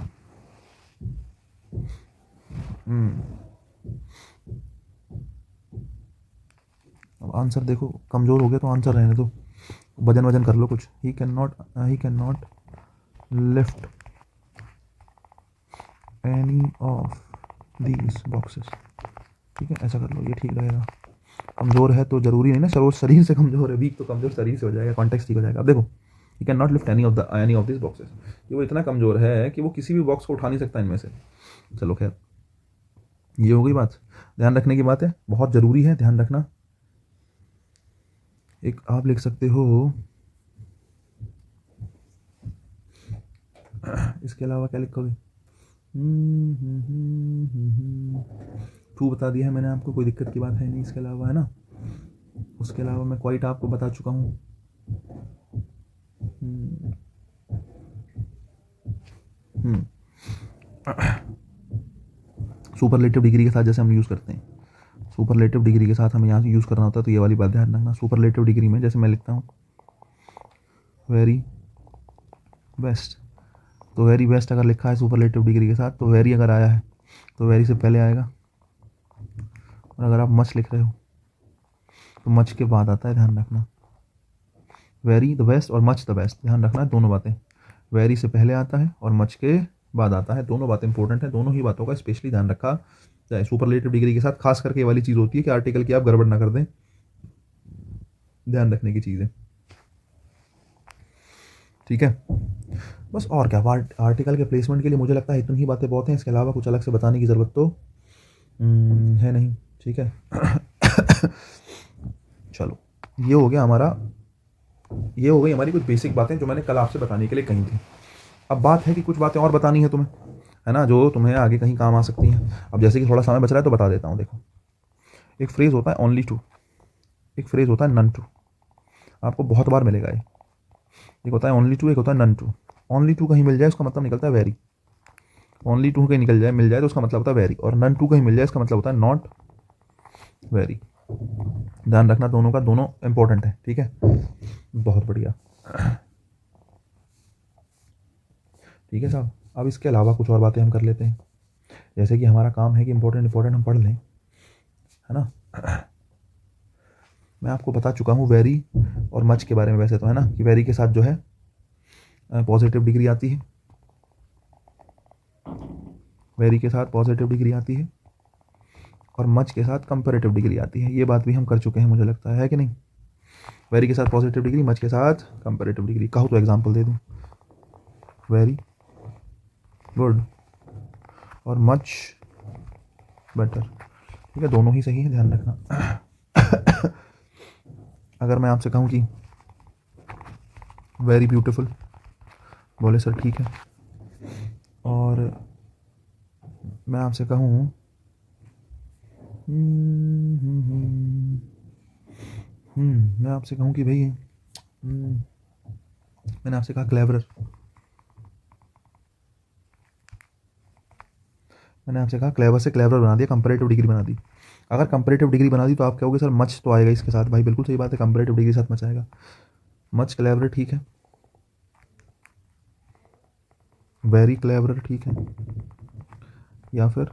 अब आंसर देखो, कमज़ोर हो गया तो आंसर रहने दो, वजन वजन कर लो कुछ। He can not lift any of these boxes, ठीक है, ऐसा कर लो, ये ठीक रहेगा। कमज़ोर है तो ज़रूरी नहीं ना शरीर से कमज़ोर है, वीक तो कमज़ोर शरीर से हो जाएगा, कॉन्टेक्स्ट ठीक हो जाएगा। अब देखो, he can not lift any of this boxes, कि वो इतना कमज़ोर है कि वो किसी भी बॉक्स को उठा नहीं सकता इनमें से। चलो खैर, ये हो गई बात, ध्यान रखने की बात है, बहुत ज़रूरी है, ध्यान रखना। एक आप लिख सकते हो, इसके अलावा क्या लिखोगे, टू बता दिया है मैंने आपको, कोई दिक्कत की बात है नहीं इसके अलावा, है ना। उसके अलावा मैं क्वाइट आपको बता चुका हूँ। सुपरलेटिव डिग्री के साथ जैसे हम यूज़ करते हैं, सुपरलेटिव डिग्री के साथ हमें यहाँ यूज़ करना होता है, तो ये वाली बात ध्यान रखना। सुपरलेटिव डिग्री में जैसे मैं लिखता हूँ वेरी बेस्ट, तो वेरी बेस्ट अगर लिखा है सुपरलेटिव डिग्री के साथ, तो वेरी अगर आया है तो वेरी से पहले आएगा, और अगर आप मच लिख रहे हो तो मच के बाद आता है, ध्यान रखना। वेरी द बेस्ट और मच द बेस्ट, ध्यान रखना है, दोनों बातें, वेरी से पहले आता है और मच के बाद आता है, दोनों बातें इंपॉर्टेंट है, दोनों ही बातों का स्पेशली ध्यान रखा जाए। सुपरलेटिव डिग्री के साथ खास करके ये वाली चीज़ होती है कि आर्टिकल की आप गड़बड़ ना कर दें, ध्यान रखने की चीज़ है, ठीक है। बस और क्या, आर्टिकल के प्लेसमेंट के लिए मुझे लगता है इतनी ही बातें बहुत हैं, इसके अलावा कुछ अलग से बताने की ज़रूरत तो है नहीं, ठीक है। चलो, ये हो गया हमारा, ये हो गई हमारी कुछ बेसिक बातें जो मैंने कल आपसे बताने के लिए कही थी। अब बात है कि कुछ बातें और बतानी है तुम्हें, है ना, जो तुम्हें आगे कहीं काम आ सकती हैं। अब जैसे कि थोड़ा समय बच रहा है तो बता देता हूँ। देखो, एक फ्रेज़ होता है ओनली टू, एक फ्रेज़ होता है नन टू, आपको बहुत बार मिलेगा ये। एक होता है ओनली टू, एक होता है नन टू। ओनली टू कहीं मिल जाए उसका मतलब निकलता है वेरी, ओनली टू कहीं मिल जाए तो उसका मतलब होता है वेरी, और नन टू कहीं मिल जाए इसका मतलब होता है नॉट वेरी। ध्यान रखना दोनों का, दोनों इंपॉर्टेंट है, ठीक है, बहुत बढ़िया, ठीक है साहब। अब इसके अलावा कुछ और बातें हम कर लेते हैं, जैसे कि हमारा काम है कि इंपॉर्टेंट हम पढ़ लें, है ना। मैं आपको बता चुका हूँ वेरी और मच के बारे में, वैसे तो, है ना, कि वेरी के साथ जो है पॉजिटिव डिग्री आती है, वेरी के साथ पॉजिटिव डिग्री आती है, और मच के साथ कंपैरेटिव डिग्री आती है। ये बात भी हम कर चुके हैं मुझे लगता है कि नहीं। वेरी के साथ पॉजिटिव डिग्री, मच के साथ कंपैरेटिव डिग्री। कहो तो एग्जांपल दे दूं, वेरी गुड और मच बेटर, ठीक है, दोनों ही सही है, ध्यान रखना। अगर मैं आपसे कहूँ कि वेरी ब्यूटीफुल, बोले सर ठीक है, और मैं आपसे कहूँ मैं आपसे कहूँ कि भाई मैंने आपसे कहा क्लेवर, मैंने आपसे कहा क्लेवर से क्लेवर बना दिया, कंपैरेटिव डिग्री बना दी। अगर कंपैरेटिव डिग्री बना दी तो आप कहोगे सर मच तो आएगा इसके साथ, भाई बिल्कुल सही बात है, कंपैरेटिव डिग्री के साथ मच आएगा, मच क्लेवर ठीक है, वेरी क्लेवर ठीक है, या फिर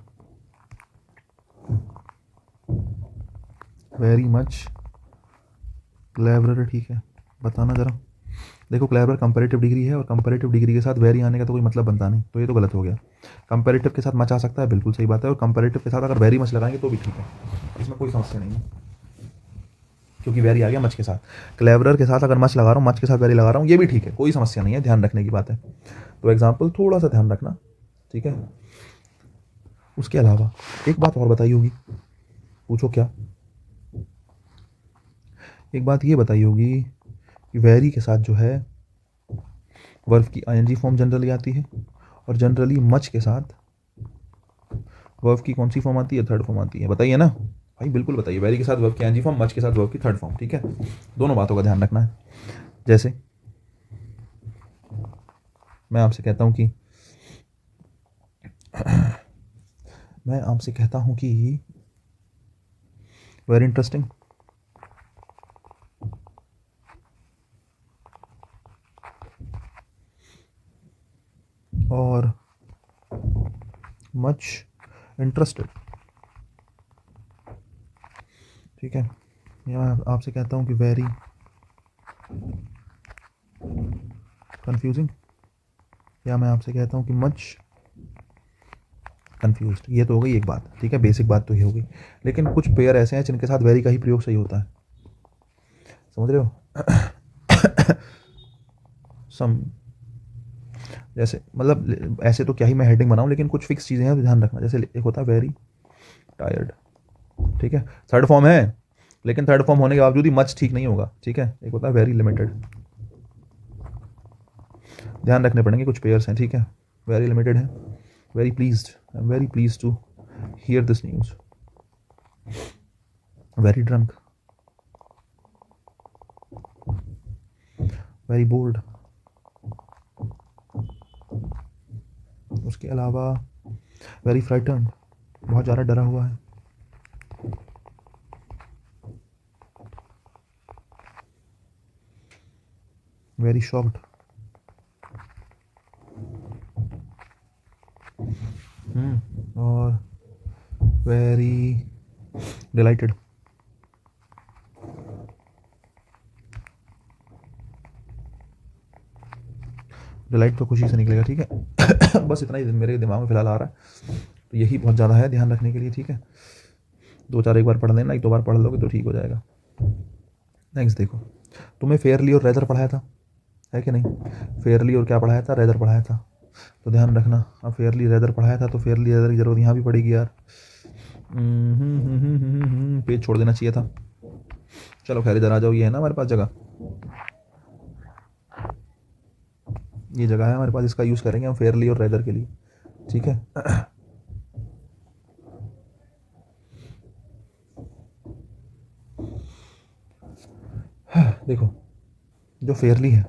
वेरी मच क्लेवर ठीक है, बताना ज़रा। देखो क्लेवर कंपैरेटिव डिग्री है और कंपैरेटिव डिग्री के साथ वेरी आने का तो कोई मतलब बनता नहीं, तो ये तो गलत हो गया। कंपैरेटिव के साथ मच आ सकता है, बिल्कुल सही बात है, और कंपैरेटिव के साथ अगर वेरी मच लगाएंगे तो भी ठीक है, इसमें कोई समस्या नहीं है, क्योंकि वेरी आ गया मच के साथ। क्लेवरर के साथ अगर मच लगा रहा हूँ, मच के साथ वेरी लगा रहा हूँ, ये भी ठीक है, कोई समस्या नहीं है, ध्यान रखने की बात है। तो एग्जाम्पल थोड़ा सा ध्यान रखना, ठीक है। उसके अलावा एक बात और बताई होगी, पूछो क्या? एक बात ये बताई होगी कि वेरी के साथ जो है वर्ब की आईएनजी फॉर्म जनरली आती है, और जनरली मच के साथ वर्ब की कौन सी फॉर्म आती है? थर्ड फॉर्म आती है। बताइए ना भाई, बिल्कुल बताइए। वेरी के साथ वर्ब की आईएनजी फॉर्म, मच के साथ वर्ब की थर्ड फॉर्म, ठीक है। दोनों बातों का ध्यान रखना है। जैसे मैं आपसे कहता हूँ कि वेरी इंटरेस्टिंग, और मच इंटरेस्टेड, ठीक है। या मैं आपसे कहता हूँ कि वेरी कंफ्यूजिंग, या मैं आपसे कहता हूँ कि मच कंफ्यूज्ड। ये तो हो गई एक बात, ठीक है, बेसिक बात तो ये हो गई। लेकिन कुछ पेयर ऐसे हैं जिनके साथ वेरी का ही प्रयोग सही होता है, समझ रहे हो? सम, जैसे मतलब ऐसे तो क्या ही मैं हेडिंग बनाऊं, लेकिन कुछ फिक्स चीज़ें हैं तो ध्यान रखना। जैसे एक होता है वेरी टायर्ड, ठीक है, थर्ड फॉर्म है, लेकिन थर्ड फॉर्म होने के बावजूद ही मच ठीक नहीं होगा, ठीक है। एक होता है वेरी लिमिटेड, ध्यान रखने पड़ेंगे, कुछ पेयर्स हैं, ठीक है। वेरी लिमिटेड है, very pleased, I am very please to hear this news, very drunk, very bold. उसके अलावा वेरी फ्राइटन्ड, बहुत ज़्यादा डरा हुआ है। वेरी शॉक्ड, और वेरी डिलाइटेड। डिलाइट तो खुशी से निकलेगा, ठीक है। बस इतना ही मेरे दिमाग में फिलहाल आ रहा है, तो यही बहुत ज़्यादा है ध्यान रखने के लिए, ठीक है। दो चार एक बार पढ़ लेना, एक दो बार पढ़ लोगे तो ठीक हो जाएगा। नेक्स्ट देखो, तुम्हें फेयरली और रेदर पढ़ाया था, है कि नहीं? फेयरली और क्या पढ़ाया था? रेदर पढ़ाया था। तो ध्यान रखना, अब फेयरली रेदर पढ़ाया था तो फेयरली रेदर की ज़रूरत यहाँ भी पड़ेगी यार। पेज छोड़ देना चाहिए था। चलो खैर, इधर आ जाओ, ये है ना हमारे पास जगह, ये जगह है हमारे पास, इसका यूज़ करेंगे हम फेयरली और रेदर के लिए, ठीक है। देखो, जो फेयरली है,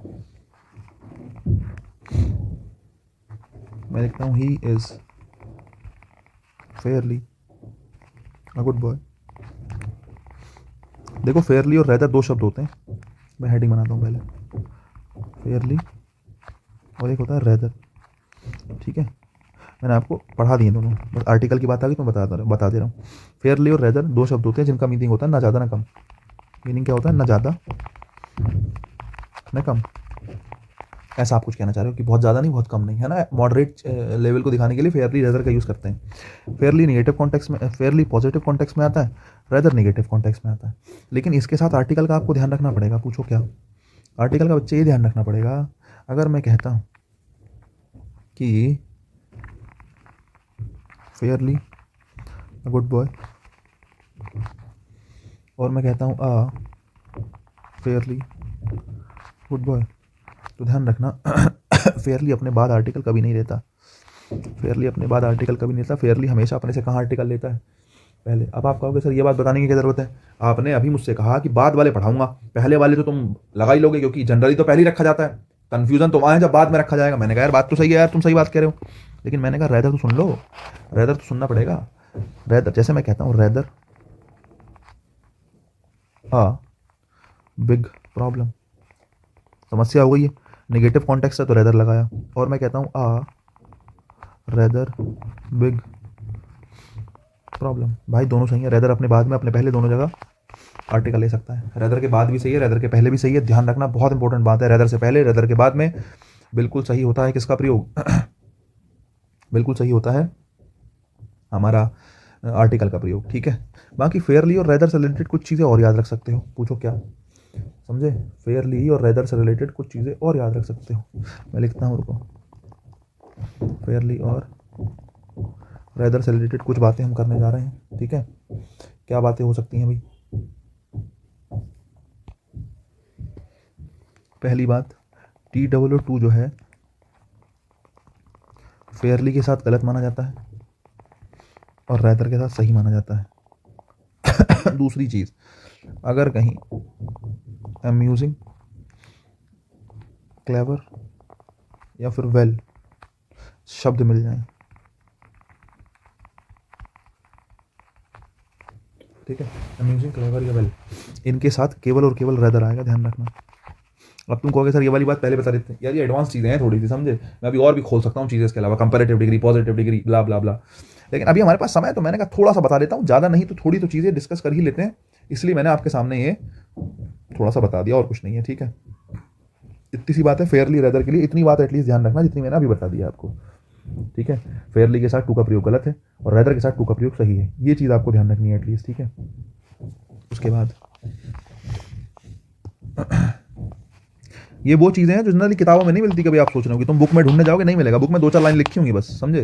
मैं लिखता हूँ he is Fairlie a good boy. देखो फेयरली और रेदर दो शब्द होते हैं, मैं हेडिंग बनाता हूँ पहले, फेयरली और एक होता है रेदर, ठीक है। मैंने आपको पढ़ा दिए दोनों, बस आर्टिकल की बात आ गई तो बता दे रहा हूँ। फेयरली और रेदर दो शब्द होते हैं जिनका मीनिंग होता है ना ज़्यादा ना कम। मीनिंग क्या होता है? ना ज़्यादा ना कम। ऐसा आप कुछ कहना चाह रहे हो कि बहुत ज़्यादा नहीं बहुत कम नहीं, है ना। मॉडरेट लेवल को दिखाने के लिए फेयरली रेदर का यूज़ करते हैं। फेयरली नेगेटिव कॉन्टेक्स्ट में, फेयरली पॉजिटिव कॉन्टेक्स्ट में आता है, रेदर नेगेटिव कॉन्टेक्स्ट में आता है। लेकिन इसके साथ आर्टिकल का आपको ध्यान रखना पड़ेगा। पूछो क्या? आर्टिकल का बच्चे ये ध्यान रखना पड़ेगा, अगर मैं कहता हूँ कि फेयरली अ गुड बॉय और मैं कहता हूँ फेयरली गुड बॉय, तो ध्यान रखना फेयरली अपने बाद आर्टिकल कभी नहीं लेता, फेयरली अपने बाद आर्टिकल कभी नहीं लेता। फेयरली हमेशा अपने से कहाँ आर्टिकल लेता है? पहले। अब आप कहोगे सर ये बात बताने की क्या ज़रूरत है, आपने अभी मुझसे कहा कि बाद वाले पढ़ाऊंगा, पहले वाले तो तुम लगा ही लोगे क्योंकि जनरली तो पहले ही रखा जाता है। कन्फ्यूजन तो वहाँ है जब बाद में रखा जाएगा। मैंने कहा यार बात तो सही है यार, तुम सही बात कह रहे हो, लेकिन मैंने कहा रेदर तो सुन लो, रेदर तो सुनना पड़ेगा। रेदर, जैसे मैं कहता हूँ रेदर अ बिग प्रॉब्लम, समस्या हो गई है, नेगेटिव कॉन्टेक्स्ट है तो रेदर लगाया। और मैं कहता हूँ रेदर बिग प्रॉब्लम, भाई दोनों सही है, रेदर अपने बाद में अपने पहले दोनों जगह आर्टिकल ले सकता है। रेदर के बाद भी सही है, रेदर के पहले भी सही है। ध्यान रखना, बहुत इंपॉर्टेंट बात है, रेदर से पहले रेदर के बाद में बिल्कुल सही होता है किसका प्रयोग बिल्कुल सही होता है हमारा आर्टिकल का प्रयोग, ठीक है। बाकी फेयरली और रेदर से रिलेटेड कुछ चीज़ें और याद रख सकते हो, पूछो क्या, समझे। फेयरली और रेदर से रिलेटेड कुछ चीज़ें और याद रख सकते हो। मैं लिखता हूँ, रुको। फेयरली और रेदर से रिलेटेड कुछ बातें हम करने जा रहे हैं, ठीक है। क्या बातें हो सकती हैं भाई। पहली बात, TOO जो है फेयरली के साथ गलत माना जाता है और रेदर के साथ सही माना जाता है। दूसरी चीज़, अगर कहीं अम्यूजिंग, क्लेवर या फिर वेल शब्द मिल जाए, ठीक है, अम्यूजिंग, क्लेवर या वेल, इनके साथ केवल और केवल रेदर आएगा, ध्यान रखना। अब तुम कहोगे सर ये वाली बात पहले बता देते हैं, यार ये एडवांस चीज़ें हैं थोड़ी सी, समझे। मैं अभी और भी खोल सकता हूँ चीज़ें इसके अलावा, कंपैरेटिव डिग्री, पॉजिटिव डिग्री, ब्ला ब्ला ब्ला, लेकिन अभी हमारे पास समय है तो मैंने कहा थोड़ा सा बता देता हूँ, ज़्यादा नहीं तो थोड़ी तो चीज़ें डिस्कस कर ही लेते हैं, इसलिए मैंने आपके सामने ये थोड़ा सा बता दिया, और कुछ नहीं है, ठीक है। इतनी सी बात है फेयरली रेदर के लिए, इतनी बात एटलीस्ट ध्यान रखना जितनी मैंने अभी बता दिया आपको, ठीक है। फेयरली के साथ टू का प्रयोग गलत है और रेदर के साथ टू का प्रयोग सही है, ये चीज़ आपको ध्यान रखनी है एटलीस्ट, ठीक है। उसके बाद ये वो चीज़ें हैं जो जनरली किताबों में नहीं मिलती, कभी आप सोच रहे हो कि तुम बुक में ढूंढने जाओगे, नहीं मिलेगा, बुक में 2-4 लाइन लिखी होंगी बस, समझे।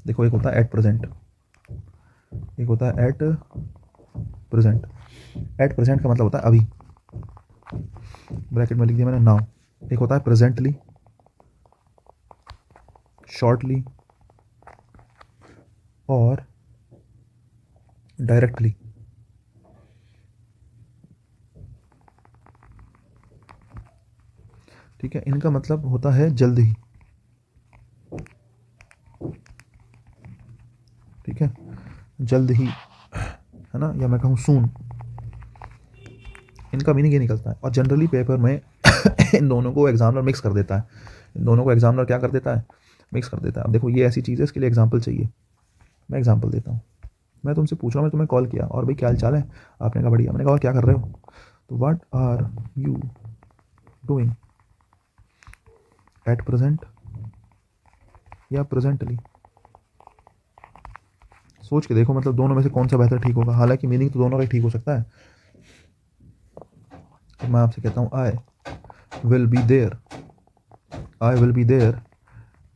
देखो, एक होता है एट प्रेजेंट, एक होता है एट प्रेजेंट। एट प्रेजेंट का मतलब होता है अभी, ब्रैकेट में लिख दिया मैंने नाउ। एक होता है प्रेजेंटली, शॉर्टली और डायरेक्टली, ठीक है। इनका मतलब होता है जल्द ही, ठीक है, जल्द ही, है ना, या मैं कहूँ सून, इनका मीनिंग ये निकलता है। और जनरली पेपर में इन दोनों को एग्जामिनर मिक्स कर देता है, इन दोनों को एग्जामिनर क्या कर देता है, मिक्स कर देता है। अब देखो ये ऐसी चीज़ है, इसके लिए एग्जाम्पल चाहिए, मैं एग्जाम्पल देता हूँ। मैं तुमसे पूछ रहा हूँ, मैं तुम्हें कॉल किया और भाई क्या हाल चाल है, आपने कहा बढ़िया, मैंने कहा और क्या कर रहे हो, तो what are you doing at present या प्रेजेंटली। सोच के देखो, मतलब दोनों में से कौन सा बेहतर ठीक होगा, हालांकि मीनिंग तो दोनों का ही ठीक हो सकता है। तो मैं आपसे कहता हूँ I will be there, I will be there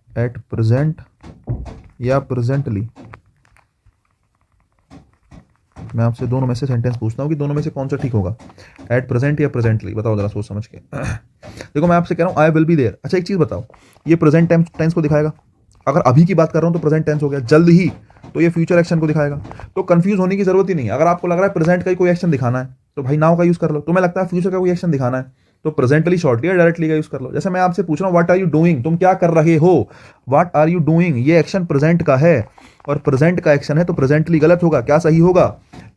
at present या प्रेजेंटली। मैं आपसे दोनों में से सेंटेंस पूछता हूँ कि दोनों में से कौन सा ठीक होगा, एट प्रेजेंट या प्रेजेंटली, बताओ जरा सोच समझ के। देखो मैं आपसे कह रहा हूँ आई विल बी देयर, अच्छा एक चीज़ बताओ, ये प्रेजेंट टेंस को दिखाएगा, अगर अभी की बात कर रहा हूँ तो प्रेजेंट टेंस हो गया, जल्द ही तो ये फ्यूचर एक्शन को दिखाएगा। तो कंफ्यूज होने की जरूरत ही नहीं है। अगर आपको लग रहा है प्रेजेंट का ही कोई एक्शन दिखाना है तो भाई नाउ का यूज कर लो, तुम्हें लगता है फ्यूचर का कोई एक्शन दिखाना है तो प्रेजेंटली, शॉर्टली या डायरेक्टली का यूज कर लो। जैसे मैं आपसे पूछ रहा हूँ व्हाट आर यू डूइंग, तुम क्या कर रहे हो, व्हाट आर यू डूइंग, ये एक्शन प्रेजेंट का है और प्रेजेंट का एक्शन है तो प्रेजेंटली गलत होगा, क्या सही होगा,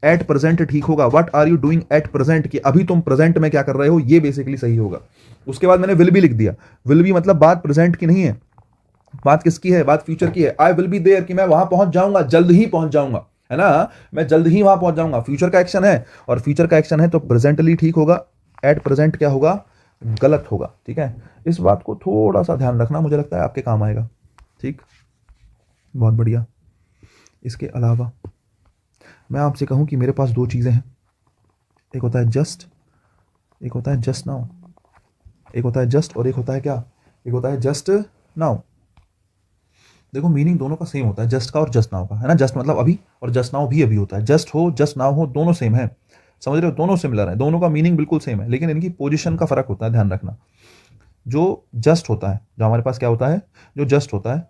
एट प्रेजेंट ठीक होगा। What are you doing at present, कि अभी तुम प्रेजेंट में क्या कर रहे हो, ये बेसिकली सही होगा। उसके बाद मैंने विल भी लिख दिया, विल भी मतलब बात प्रेजेंट की नहीं है, बात किसकी है, बात फ्यूचर की है। आई विल बी देयर कि मैं वहां पहुंच जाऊंगा, जल्द ही पहुंच जाऊंगा, है ना, मैं जल्द ही वहां पहुंच जाऊंगा। फ्यूचर का एक्शन है और फ्यूचर का एक्शन है तो प्रेजेंटली ठीक होगा, एट प्रेजेंट क्या होगा, गलत होगा, ठीक है। इस बात को थोड़ा सा ध्यान रखना, मुझे लगता है आपके काम आएगा, ठीक, बहुत बढ़िया। इसके अलावा मैं आपसे कहूं कि मेरे पास दो चीज़ें हैं, एक होता है जस्ट, एक होता है जस्ट नाउ, एक होता है जस्ट और एक होता है क्या, एक होता है जस्ट नाउ। देखो मीनिंग दोनों का सेम होता है, जस्ट का और जस्ट नाउ का, है ना। जस्ट मतलब अभी और जस्ट नाउ भी अभी होता है, जस्ट हो जस्ट नाउ हो दोनों सेम है, समझ रहे हो, दोनों सिमिलर है, दोनों का मीनिंग बिल्कुल सेम है, लेकिन इनकी पोजीशन का फर्क होता है, ध्यान रखना। जो जस्ट होता है, जो हमारे पास क्या होता है, जो जस्ट होता है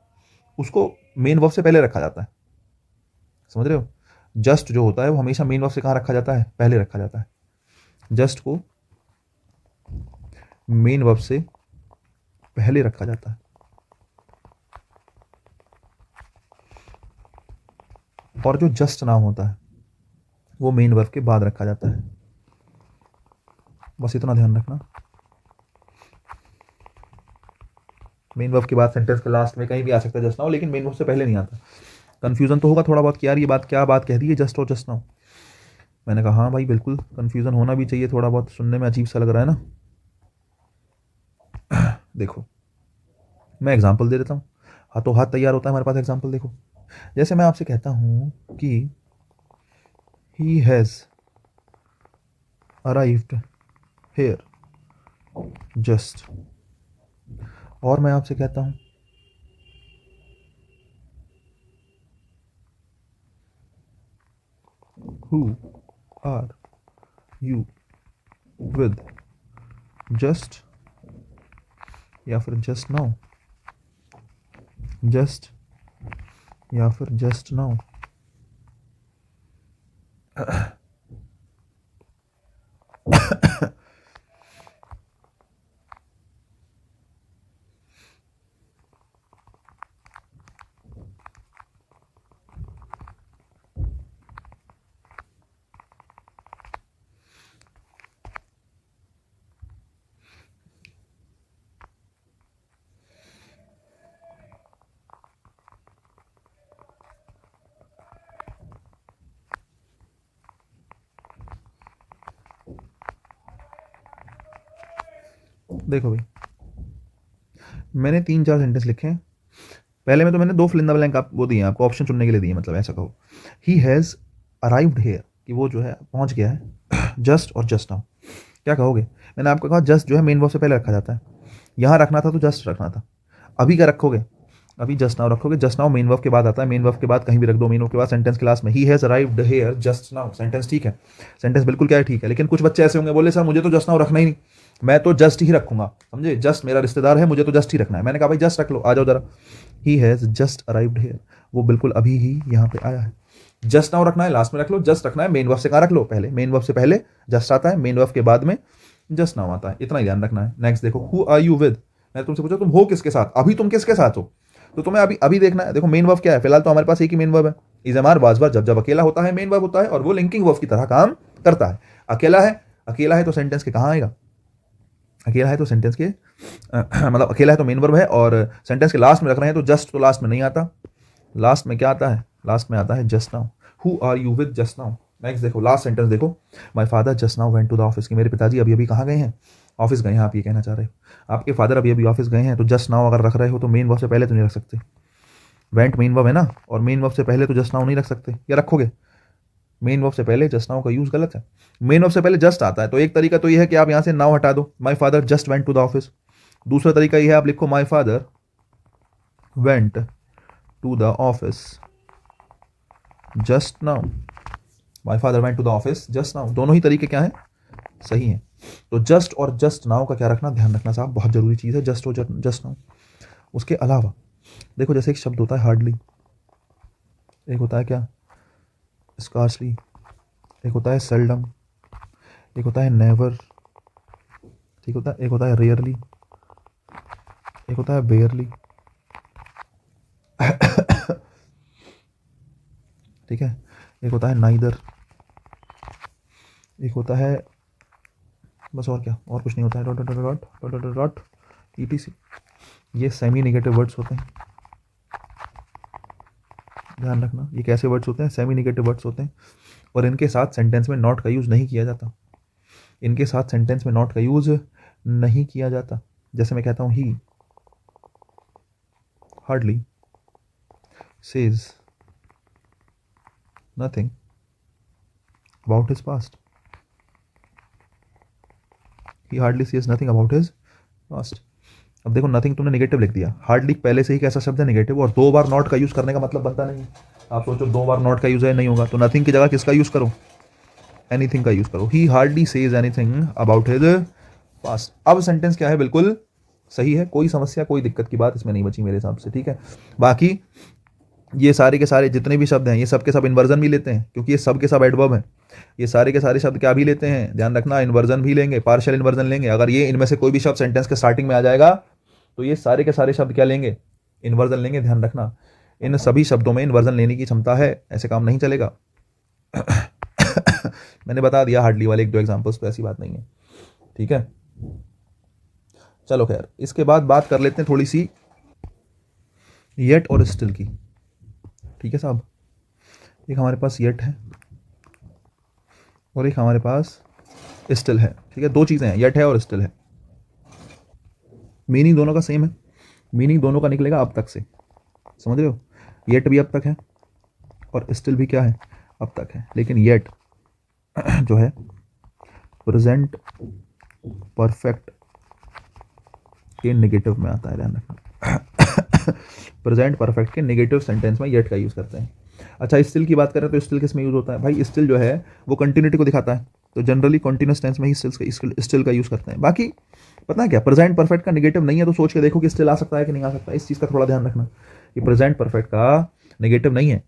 उसको मेन वर्ब से पहले रखा जाता है, समझ रहे हो। जस्ट जो होता है वो हमेशा मेन वर्ब से कहाँ रखा जाता है, पहले रखा जाता है। जस्ट को मेन वर्ब से पहले रखा जाता है, और जो जस्ट नाउ होता है वो मेन वर्ब के बाद रखा जाता है, बस इतना ध्यान रखना। मेन वर्ब के बाद सेंटेंस के लास्ट में कहीं भी आ सकता है जस्ट नाउ, लेकिन मेन वर्ब से पहले नहीं आता। कंफ्यूजन तो होगा थोड़ा बहुत कि यार ये बात क्या बात कह दी है, जस्ट और जस्ट नाउ। मैंने कहा हाँ भाई बिल्कुल कन्फ्यूज़न होना भी चाहिए, थोड़ा बहुत सुनने में अजीब सा लग रहा है ना। देखो मैं एग्जांपल दे देता हूँ, हाथों हाथ तैयार होता है हमारे पास एग्जांपल। देखो जैसे मैं आपसे कहता हूँ कि he has arrived here just, और मैं आपसे कहता हूँ who are you with just, या फिर जस्ट नाउ, जस्ट या फिर जस्ट नाउ। देखो भाई मैंने 3-4 सेंटेंस लिखे हैं, पहले में तो मैंने 2 फिल इन द ब्लैंक आप वो दिए हैं, आपको ऑप्शन चुनने के लिए दिए, मतलब ऐसा कहो ही हैज़ अराइव्ड हेयर, कि वो जो है पहुंच गया है, जस्ट और जस्ट नाउ। क्या कहोगे? मैंने आपको कहा जस्ट जो है मेन वर्ब से पहले रखा जाता है, यहाँ रखना था तो जस्ट रखना था। अभी क्या रखोगे? अभी जस्ट नाउ रखोगे। जस्ट नाउ मेन वर्ब के बाद आता है, मेन वर्ब के बाद कहीं भी रख दो, मेन वर्ब के बाद सेंटेंस के लास्ट में ही has arrived here just now. Sentence ठीक है, सेंटेंस बिल्कुल क्या है ठीक है, लेकिन कुछ बच्चे ऐसे होंगे बोले सर मुझे तो जस्ट नाउ रखना ही नहीं, मैं तो जस्ट ही रखूंगा, समझे, जस्ट मेरा रिश्तेदार है मुझे तो जस्ट ही रखना है। मैंने कहा भाई जस्ट रख लो, आ जाओ जरा। He has just arrived here, वो बिल्कुल अभी ही यहाँ पे आया है। जस्ट नाउ रखना है लास्ट में रख लो, जस्ट रखना है मेन वर्ब से कहाँ रख लो पहले, मेन वर्ब से पहले जस्ट आता है, मेन वर्ब के बाद में जस्ट नाउ आता है, इतना ही ध्यान रखना है। नेक्स्ट देखो हु आर यू विद, मैंने तुमसे पूछा तुम हो किसके साथ, अभी तुम किसके साथ हो, तो तुम्हें अभी अभी देखना है। देखो मेन वर्ब क्या है, फिलहाल तो हमारे पास एक ही मेन वर्ब है, इज़मार बाजबार जब जब अकेला होता है मेन वर्ब होता है, और वो लिंकिंग वर्ब की तरह काम करता है। अकेला है तो सेंटेंस के कहाँ आएगा, अकेला है तो सेंटेंस के मतलब अकेला है तो मेन वर्ब है, और सेंटेंस के लास्ट में रख रहे हैं तो जस्ट तो लास्ट में नहीं आता, लास्ट में क्या आता है, लास्ट में आता है just now. Who are you with just now. Next देखो लास्ट सेंटेंस देखो, my father just now went to the office, कि मेरे पिताजी अभी अभी कहाँ गए हैं, ऑफिस गए हैं, आप ये कहना चाह रहे हो। आपके फादर अभी अभी ऑफिस गए हैं, तो जस्ट नाउ अगर रख रहे हो तो मेन वर्ब से पहले तो नहीं रख सकते, वेंट मेन वर्ब है ना, और मेन वर्ब से पहले तो जस्ट नाउ नहीं रख सकते, या रखोगे? मेन वर्ब से पहले जस्ट नाउ का यूज गलत है, मेन वर्ब से पहले जस्ट आता है। तो एक तरीका तो ये है कि आप यहाँ से नाउ हटा दो, my father just went to the office. दूसरा तरीका ये है आप लिखो my father went to the office just now, my father went to the office just now. दोनों ही तरीके क्या हैं, सही हैं। तो जस्ट और जस्ट नाउ का क्या रखना, ध्यान रखना साहब, बहुत जरूरी चीज़ है जस्ट और जस्ट नाउ। उसके अलावा देखो जैसे एक शब्द होता है हार्डली, एक होता है क्या स्कार्सली, एक होता है सेल्डम, एक होता है नेवर, ठीक होता है, एक होता है रेयरली, एक होता है बेयरली, ठीक है, एक होता है नाइदर, एक होता है बस, और क्या, और कुछ नहीं होता है, dot dot dot dot dot dot etc. ये सेमी नेगेटिव वर्ड्स होते हैं, ध्यान रखना ये कैसे वर्ड्स होते हैं, सेमी नेगेटिव वर्ड्स होते हैं, और इनके साथ सेंटेंस में नॉट का यूज़ नहीं किया जाता, इनके साथ सेंटेंस में नॉट का यूज़ नहीं किया जाता। जैसे मैं कहता हूँ ही hardly says nothing about his past, he hardly says nothing about his past. अब देखो नथिंग तुमने नेगेटिव लिख दिया, हार्डली पहले से ही कैसा शब्द है नेगेटिव, और 2 बार नॉट का यूज़ करने का मतलब बनता नहीं। आप सोचो 2 बार नॉट का यूज़ है, नहीं होगा, तो नथिंग की जगह किसका यूज़ करो, एनीथिंग का यूज़ करो। ही hardly says anything about his past. अब सेंटेंस क्या है, बिल्कुल सही है, कोई समस्या कोई दिक्कत की बात इसमें नहीं बची मेरे हिसाब से, ठीक है। बाकी ये सारे के सारे जितने भी शब्द हैं ये सब के सब इन्वर्जन भी लेते हैं, क्योंकि ये सब के सब एडवर्ब हैं। ये सारे के सारे शब्द क्या भी लेते हैं, ध्यान रखना, इन्वर्जन भी लेंगे, पार्शियल इन्वर्जन लेंगे। अगर ये इनमें से कोई भी शब्द सेंटेंस के स्टार्टिंग में आ जाएगा तो ये सारे के सारे शब्द क्या लेंगे, इन्वर्जन लेंगे। ध्यान रखना इन सभी शब्दों में इन्वर्जन लेने की क्षमता है, ऐसे काम नहीं चलेगा। मैंने बता दिया हार्डली वाले 1-2 एग्जाम्पल्स, तो ऐसी बात नहीं है, ठीक है। चलो खैर, इसके बाद बात कर लेते हैं थोड़ी सी येट और स्टिल की, ठीक है साहब। एक हमारे पास येट है, और एक हमारे पास स्टिल है, ठीक है। दो चीज़ें हैं, येट है और स्टिल है। मीनिंग दोनों का सेम है, मीनिंग दोनों का निकलेगा अब तक से, समझ रहे हो। येट भी अब तक है और स्टिल भी क्या है, अब तक है। लेकिन येट जो है प्रेजेंट परफेक्ट के नेगेटिव में आता है, ध्यान रखना। प्रेजेंट परफेक्ट के नेगेटिव सेंटेंस में येट का यूज़ करते हैं। अच्छा, स्टिल की बात करें तो स्टिल किस में यूज़ होता है भाई, स्टिल जो है वो कंटिन्यूटी को दिखाता है, तो जनरली कॉन्टिन्यूस टेंस में ही स्टिल का यूज़ करते हैं। बाकी पता है क्या, प्रेजेंट परफेक्ट का नेगेटिव नहीं है तो सोच के देखो कि स्टिल आ सकता है कि नहीं आ सकता, इस चीज़ का थोड़ा ध्यान रखना कि प्रेजेंट परफेक्ट का नेगेटिव नहीं है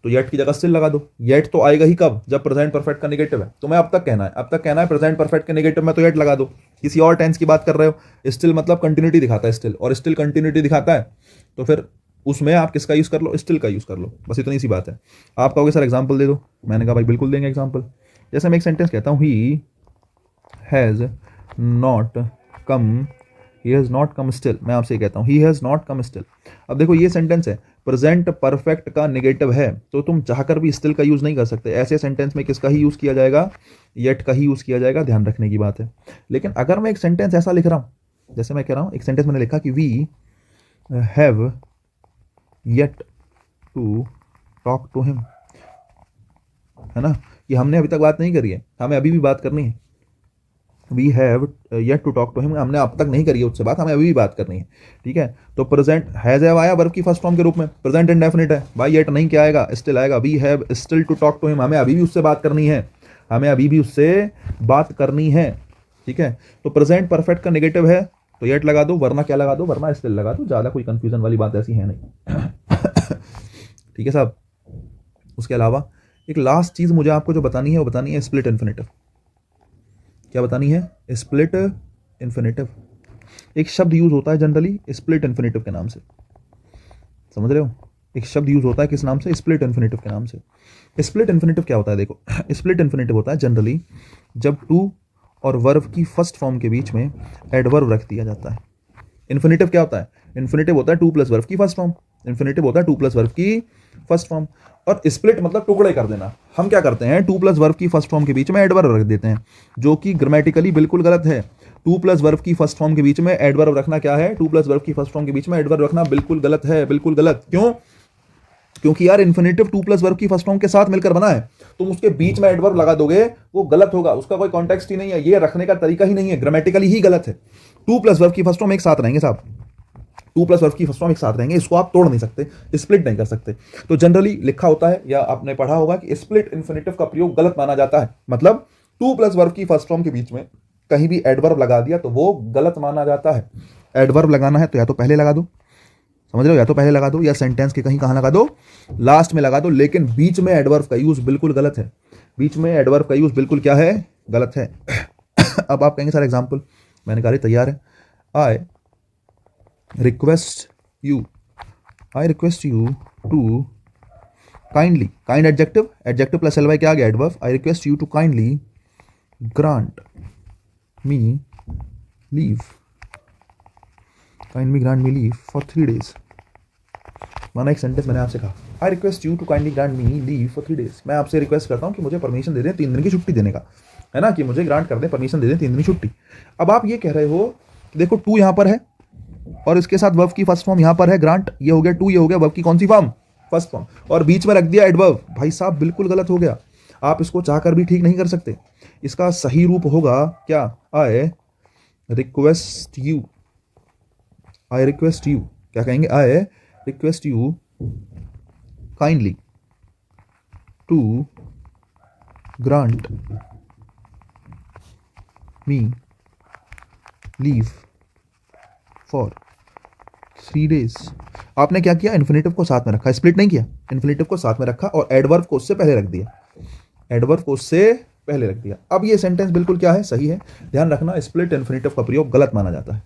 तो येट की जगह स्टिल लगा दो। येट तो आएगा ही कब, जब प्रेजेंट परफेक्ट का नेगेटिव है। तो मैं अब तक कहना है प्रेजेंट परफेक्ट के नेगेटिव में तो येट लगा दो। किसी और टेंस की बात कर रहे हो, स्टिल मतलब कंटिन्यूटी दिखाता है स्टिल, और स्टिल कंटिन्यूटी दिखाता है तो फिर उसमें आप किसका यूज़ कर लो, स्टिल का यूज़ कर लो, बस इतनी सी बात है। आप कहोगे सर एग्जाम्पल दे दो, मैंने कहा भाई बिल्कुल देंगे एग्जाम्पल। जैसे मैं एक सेंटेंस कहता हूँ, he has not come still, मैं आपसे कहता हूँ he has not come still. अब देखो ये सेंटेंस है, प्रेजेंट परफेक्ट का नेगेटिव है तो तुम चाहकर भी स्टिल का यूज़ नहीं कर सकते। ऐसे सेंटेंस में किसका ही यूज़ किया जाएगा, येट का ही यूज़ किया जाएगा, ध्यान रखने की बात है। लेकिन अगर मैं एक सेंटेंस ऐसा लिख रहा हूँ, जैसे मैं कह रहा हूँ एक सेंटेंस मैंने लिखा कि we have yet to talk to him, है ना, कि हमने अभी तक बात नहीं करी है, हमें अभी भी बात करनी है। We have yet to talk to him, हमने अब तक नहीं करी है उससे बात, हमें अभी भी बात करनी है, ठीक है। तो प्रेजेंट हैज हैव आया वर्ब की फर्स्ट फॉर्म के रूप में, प्रेजेंट इंडेफिनिट है भाई, येट नहीं क्या आएगा, स्टिल आएगा। We have still to talk to him, हमें अभी भी उससे बात करनी है, हमें अभी भी उससे बात करनी है, ठीक है। तो प्रेजेंट परफेक्ट का नेगेटिव है तो येट लगा दो, वरना क्या लगा दो, वरना स्टिल लगा दो, ज़्यादा कोई कंफ्यूजन वाली बात ऐसी है नहीं। ठीक है साहब। उसके अलावा एक लास्ट चीज़ मुझे आपको जो बतानी है वो बतानी है स्प्लिट इन्फिनेटिव। क्या बतानी है, स्प्लिट इन्फिनेटिव। एक शब्द यूज होता है जनरली स्प्लिट इन्फिनेटिव के नाम से, समझ रहे हो। एक शब्द यूज होता है किस नाम से, स्प्लिट इन्फिनेटिव के नाम से। स्प्लिट इन्फिनेटिव क्या होता है, देखो स्प्लिट इन्फिनेटिव होता है जनरली जब टू और वर्ब की फर्स्ट फॉर्म के बीच में एडवर्ब रख दिया जाता है। इन्फिनेटिव क्या होता है, इन्फिनेटिव होता है टू प्लस वर्ब की फर्स्ट फॉर्म, इन्फिनेटिव होता है टू प्लस वर्ब की फर्स्ट फॉर्म। और स्प्लिट मतलब टुकड़े कर देना। हम क्या करते हैं, टू प्लस वर्ब की फर्स्ट फॉर्म के बीच में एडवर्ब रख देते हैं, जो कि ग्रामेटिकली बिल्कुल गलत है। टू प्लस वर्ब की फर्स्ट फॉर्म के बीच में एडवर्ब रखना क्या है, टू प्लस वर्ब की फर्स्ट फॉर्म के बीच में एडवर्ब रखना बिल्कुल गलत है, बिल्कुल गलत। क्यों, क्योंकि यार इन्फिनेटिव टू प्लस वर्ब की फर्स्ट फॉर्म के साथ मिलकर बना है, तुम उसके बीच में एडवर्ब लगा दोगे वो गलत होगा, उसका कोई कॉन्टेक्स्ट ही नहीं है, ये रखने का तरीका ही नहीं है, ग्रामेटिकली ही गलत है। टू प्लस वर्ब की फर्स्ट फॉर्म एक साथ रहेंगे साहब, टू प्लस वर्ब की फर्स्ट फॉर्म एक साथ रहेंगे, इसको आप तोड़ नहीं सकते, स्प्लिट नहीं कर सकते। तो जनरली लिखा होता है या आपने पढ़ा होगा कि स्प्लिट इन्फिनेटिव का प्रयोग गलत माना जाता है, मतलब टू प्लस वर्ब की फर्स्ट फॉर्म के बीच में कहीं भी एडवर्ब लगा दिया तो वो गलत माना जाता है। एडवर्ब लगाना है तो या तो पहले लगा दो, समझ रहे हो, या तो पहले लगा दो या सेंटेंस के कहीं कहां लगा दो, लास्ट में लगा दो, लेकिन बीच में एडवर्ब का यूज बिल्कुल गलत है, बीच में एडवर्ब का यूज बिल्कुल क्या है, गलत है। अब आप कहेंगे सर एग्जांपल, मैंने कहा तैयार है। I request you to kindly, kind adjective, adjective plus L Y क्या आ गया, adverb. I request you to kindly grant me leave, काइंडली grant me leave for 3 days। माना एक सेंटेंस मैंने आपसे कहा, I request you to kindly grant me leave for 3 days। मैं आपसे रिक्वेस्ट करता हूँ कि मुझे परमिशन दे दें 3 दिन की छुट्टी देने का, है ना, कि मुझे ग्रांट कर दें, परमिशन दे दें 3 दिन की छुट्टी। अब आप ये कह रहे हो कि देखो टू यहाँ पर है और इसके साथ वर्ब की फर्स्ट फॉर्म यहाँ पर है ग्रांट, ये हो गया टू, ये हो गया वर्ब की कौन सी फॉर्म, फर्स्ट फॉर्म, और बीच में रख दिया एडवर्ब। भाई साहब बिल्कुल गलत हो गया, आप इसको चाहकर भी ठीक नहीं कर सकते। इसका सही रूप होगा क्या, I request you, I request you, क्या कहेंगे, I request you kindly to grant me leave for 3 days। आपने क्या किया, इन्फिनेटिव को साथ में रखा, स्प्लिट नहीं किया, इन्फिनेटिव को साथ में रखा और एडवर्ब को उससे पहले रख दिया, एडवर्ब को उससे पहले रख दिया। अब ये सेंटेंस बिल्कुल क्या है, सही है। ध्यान रखना स्प्लिट इन्फिनेटिव का प्रयोग गलत माना जाता है।